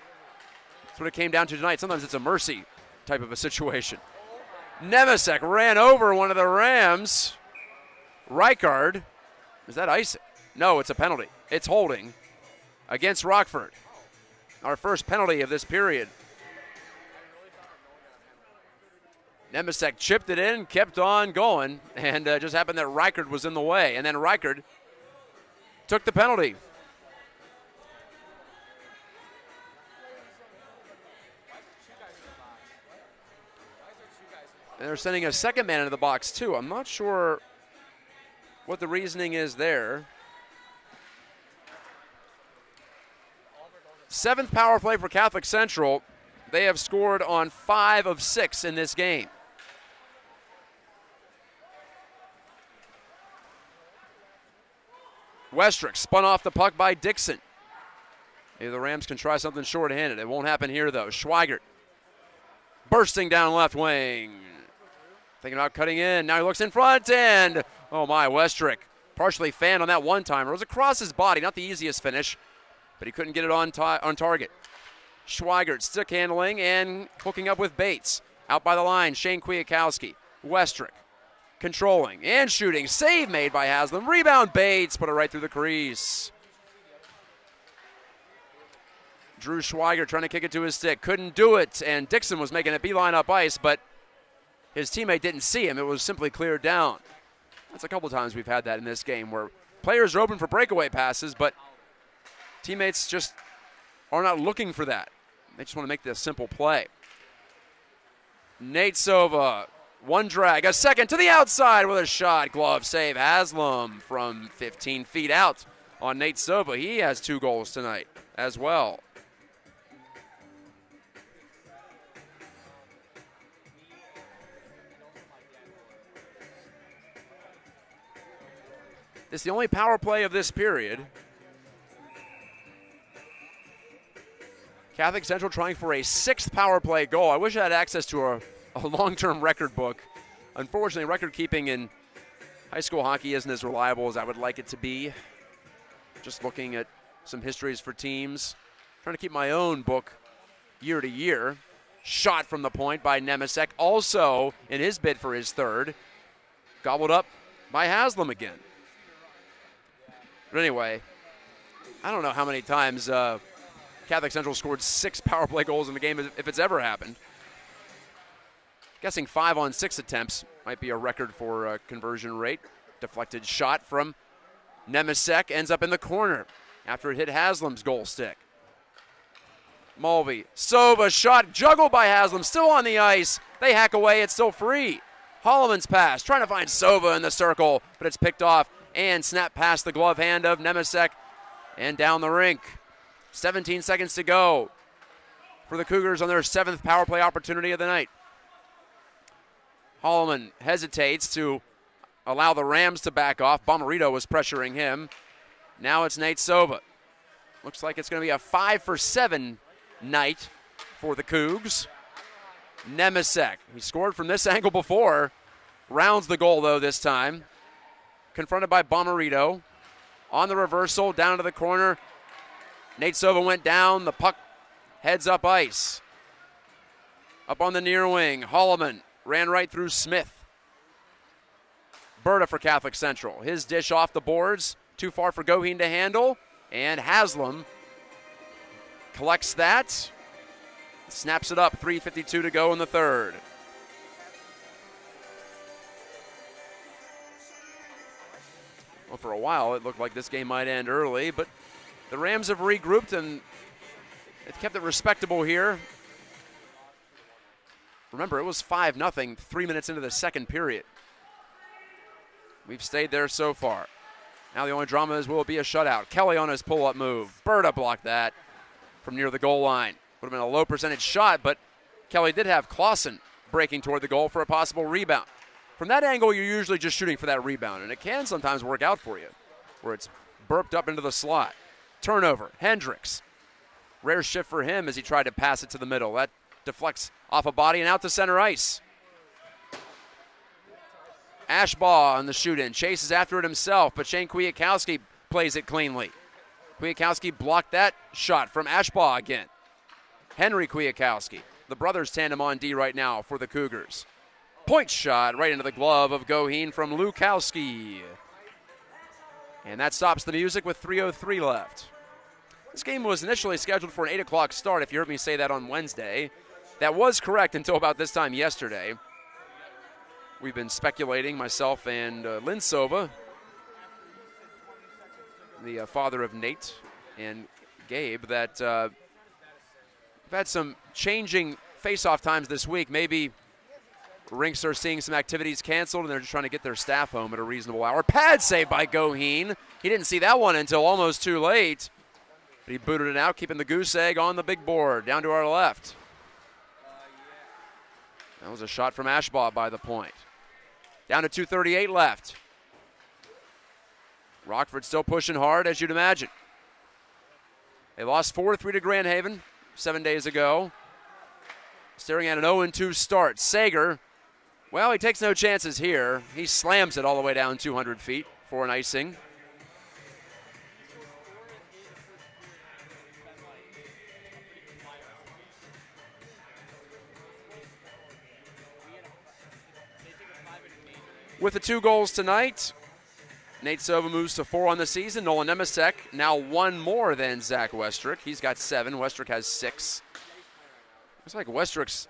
that's what it came down to tonight. Sometimes it's a mercy type of a situation. Nemesek ran over one of the Rams. Reichard, is that icing? No, it's a penalty. It's holding against Rockford. Our first penalty of this period. Nemesek chipped it in, kept on going, and just happened that Reichard was in the way. And then Reichard took the penalty. And they're sending a second man into the box, too. I'm not sure what the reasoning is there. 7th power play for Catholic Central. They have scored on 5 of 6 in this game. Westrick spun off the puck by Dixon. Maybe the Rams can try something short-handed. It won't happen here, though. Schweigert bursting down left wing. Thinking about cutting in. Now he looks in front, and oh my, Westrick partially fanned on that one-timer. It was across his body, not the easiest finish, but he couldn't get it on target. Schweigert stick handling and hooking up with Bates. Out by the line, Shane Kwiatkowski. Westrick controlling and shooting. Save made by Haslam. Rebound, Bates, put it right through the crease. Drew Schweigert trying to kick it to his stick. Couldn't do it, and Dixon was making a beeline up ice, but his teammate didn't see him. It was simply cleared down. That's a couple times we've had that in this game where players are open for breakaway passes, but teammates just are not looking for that. They just want to make this simple play. Nate Sova, one drag, a second to the outside with a shot. Glove save. Haslam from 15 feet out on Nate Sova. He has 2 goals tonight as well. This is the only power play of this period. Catholic Central trying for a 6th power play goal. I wish I had access to a long-term record book. Unfortunately, record keeping in high school hockey isn't as reliable as I would like it to be. Just looking at some histories for teams. Trying to keep my own book year to year. Shot from the point by Nemesek, also in his bid for his 3rd. Gobbled up by Haslam again. But anyway, I don't know how many times Catholic Central scored 6 power play goals in the game, if it's ever happened. Guessing 5 on 6 attempts might be a record for conversion rate. Deflected shot from Nemesek ends up in the corner after it hit Haslam's goal stick. Mulvey, Sova shot, juggled by Haslam, still on the ice. They hack away, it's still free. Holloman's pass, trying to find Sova in the circle, but it's picked off and snapped past the glove hand of Nemesek and down the rink. 17 seconds to go for the Cougars on their 7th power play opportunity of the night. Holloman hesitates to allow the Rams to back off. Bomarito was pressuring him. Now it's Nate Sova. Looks like it's going to be a 5-for-7 night for the Cougs. Nemesek, he scored from this angle before. Rounds the goal, though, this time. Confronted by Bomarito. On the reversal, down to the corner. Nate Sova went down. The puck heads up ice. Up on the near wing, Holloman ran right through Smith. Berta for Catholic Central. His dish off the boards. Too far for Goheen to handle. And Haslam collects that. Snaps it up. 3:52 to go in the 3rd. Well, for a while, it looked like this game might end early, but the Rams have regrouped and they've kept it respectable here. Remember, it was 5-0 3 minutes into the 2nd period. We've stayed there so far. Now the only drama is, will it be a shutout? Kelly on his pull-up move. Berta blocked that from near the goal line. Would have been a low percentage shot, but Kelly did have Clausen breaking toward the goal for a possible rebound. From that angle, you're usually just shooting for that rebound, and it can sometimes work out for you, where it's burped up into the slot. Turnover, Hendricks. Rare shift for him as he tried to pass it to the middle. That deflects off a body and out to center ice. Ashbaugh on the shoot-in, chases after it himself, but Shane Kwiatkowski plays it cleanly. Kwiatkowski blocked that shot from Ashbaugh again. Henry Kwiatkowski, the brothers tandem on D right now for the Cougars. Point shot right into the glove of Goheen from Lukowski. And that stops the music with 3:03 left. This game was initially scheduled for an 8 o'clock start, if you heard me say that on Wednesday. That was correct until about this time yesterday. We've been speculating, myself and Lynn Sova, the father of Nate and Gabe, that we've had some changing face-off times this week. Maybe rinks are seeing some activities canceled and they're just trying to get their staff home at a reasonable hour. Pad save by Goheen. He didn't see that one until almost too late. But he booted it out, keeping the goose egg on the big board down to our left. That was a shot from Ashbaugh by the point. Down to 2:38 left. Rockford still pushing hard, as you'd imagine. They lost 4-3 to Grand Haven 7 days ago. Staring at an 0-2 start. Sager, well, he takes no chances here. He slams it all the way down 200 feet for an icing. With the 2 goals tonight, Nate Sova moves to 4 on the season. Nolan Nemisek now 1 more than Zach Westrick. He's got 7. Westrick has 6. Looks like Westrick's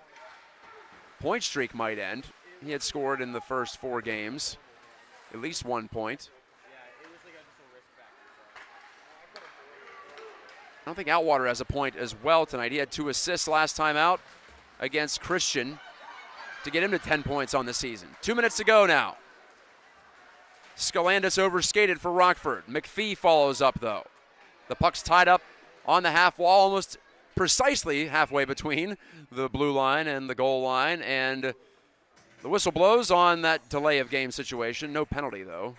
point streak might end. He had scored in the first 4 games, at least 1 point. I don't think Outwater has a point as well tonight. He had 2 assists last time out against Christian to get him to 10 points on the season. 2 minutes to go now. Skalandis overskated for Rockford. McPhee follows up, though. The puck's tied up on the half wall, almost precisely halfway between the blue line and the goal line, and the whistle blows on that delay of game situation. No penalty, though.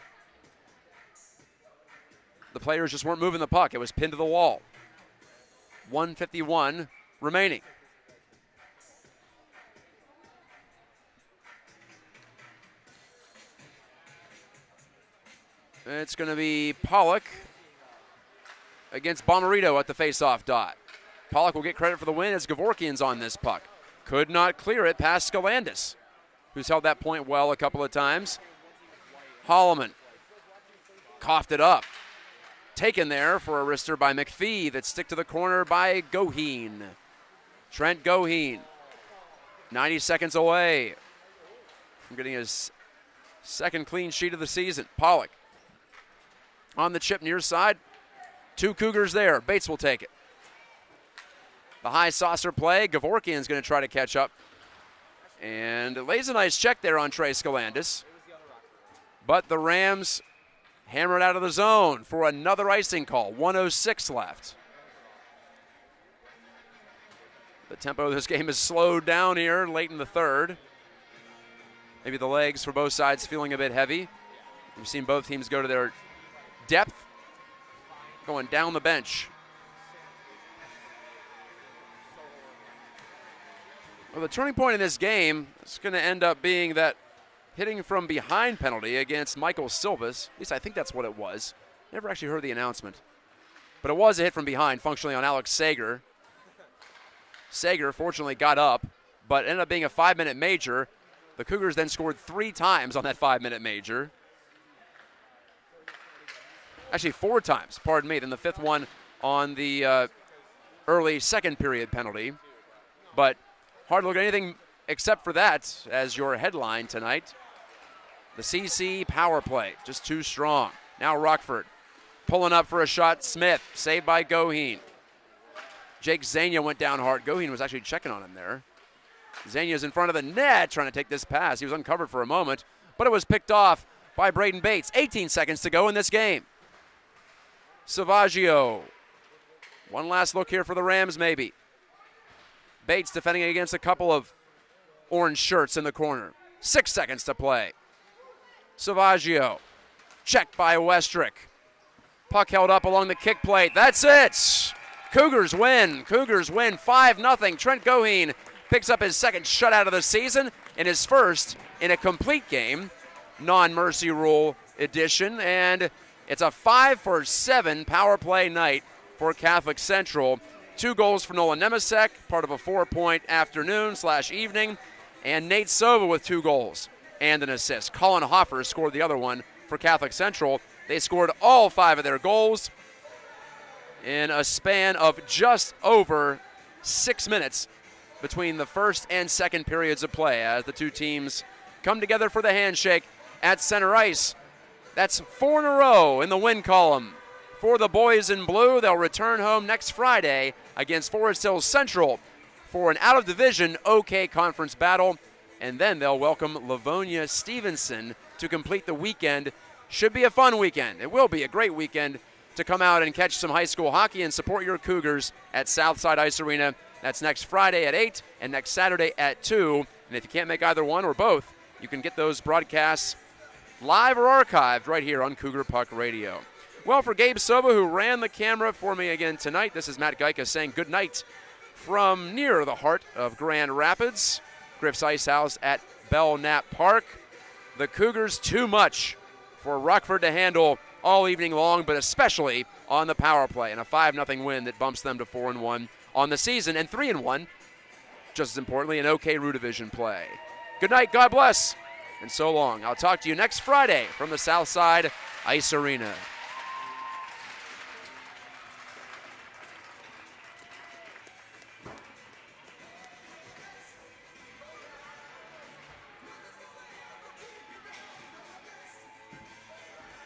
The players just weren't moving the puck. It was pinned to the wall. 1:51 remaining. It's going to be Pollock against Bomarito at the face-off dot. Pollock will get credit for the win as Gavorkian's on this puck. Could not clear it past Skalandis, who's held that point well a couple of times. Holloman coughed it up. Taken there for a wrister by McPhee that stick to the corner by Goheen. Trent Goheen, 90 seconds away from getting his second clean sheet of the season. Pollock on the chip near side. 2 Cougars there. Bates will take it. The high saucer play. Gavorkian's going to try to catch up. And it lays a nice check there on Trey Skalandis. But the Rams hammer it out of the zone for another icing call. 1:06 left. The tempo of this game is slowed down here late in the third. Maybe the legs for both sides feeling a bit heavy. We've seen both teams go to their depth, going down the bench. Well, the turning point in this game is going to end up being that hitting from behind penalty against Michael Silvas. At least I think that's what it was. Never actually heard the announcement. But it was a hit from behind, functionally on Alex Sager. Sager fortunately got up, but ended up being a 5-minute major. The Cougars then scored 3 times on that 5-minute major. Actually 4 times, pardon me, then the 5th one on the early second period penalty. But hard to look at anything except for that as your headline tonight. The CC power play, just too strong. Now Rockford pulling up for a shot. Smith, saved by Goheen. Jake Zania went down hard. Goheen was actually checking on him there. Zania's in front of the net trying to take this pass. He was uncovered for a moment, but it was picked off by Braden Bates. 18 seconds to go in this game. Savaggio. One last look here for the Rams, maybe. Bates defending against a couple of orange shirts in the corner. 6 seconds to play. Savaggio. Checked by Westrick. Puck held up along the kick plate. That's it. Cougars win. Cougars win 5-0. Trent Goheen picks up his second shutout of the season and his first in a complete game, non-mercy rule edition, and it's a 5-for-7 power play night for Catholic Central. 2 goals for Nolan Nemisek, part of a 4-point afternoon/evening, and Nate Sova with 2 goals and an assist. Colin Hoffer scored the other one for Catholic Central. They scored all 5 of their goals in a span of just over 6 minutes between the first and second periods of play as the 2 teams come together for the handshake at center ice. That's 4 in a row in the win column for the boys in blue. They'll return home next Friday against Forest Hills Central for an out-of-division OK Conference battle, and then they'll welcome Livonia Stevenson to complete the weekend. Should be a fun weekend. It will be a great weekend to come out and catch some high school hockey and support your Cougars at Southside Ice Arena. That's next Friday at 8 and next Saturday at 2. And if you can't make either one or both, you can get those broadcasts live or archived right here on Cougar Puck Radio. Well, for Gabe Sova, who ran the camera for me again tonight, this is Matt Gajtka saying good night from near the heart of Grand Rapids, Griff's IceHouse at Belknap Park. The Cougars too much for Rockford to handle all evening long, but especially on the power play, and a 5-0 win that bumps them to 4-1 on the season, and 3-1, just as importantly, in OK Rue Division play. Good night, God bless, and so long. I'll talk to you next Friday from the Southside Ice Arena.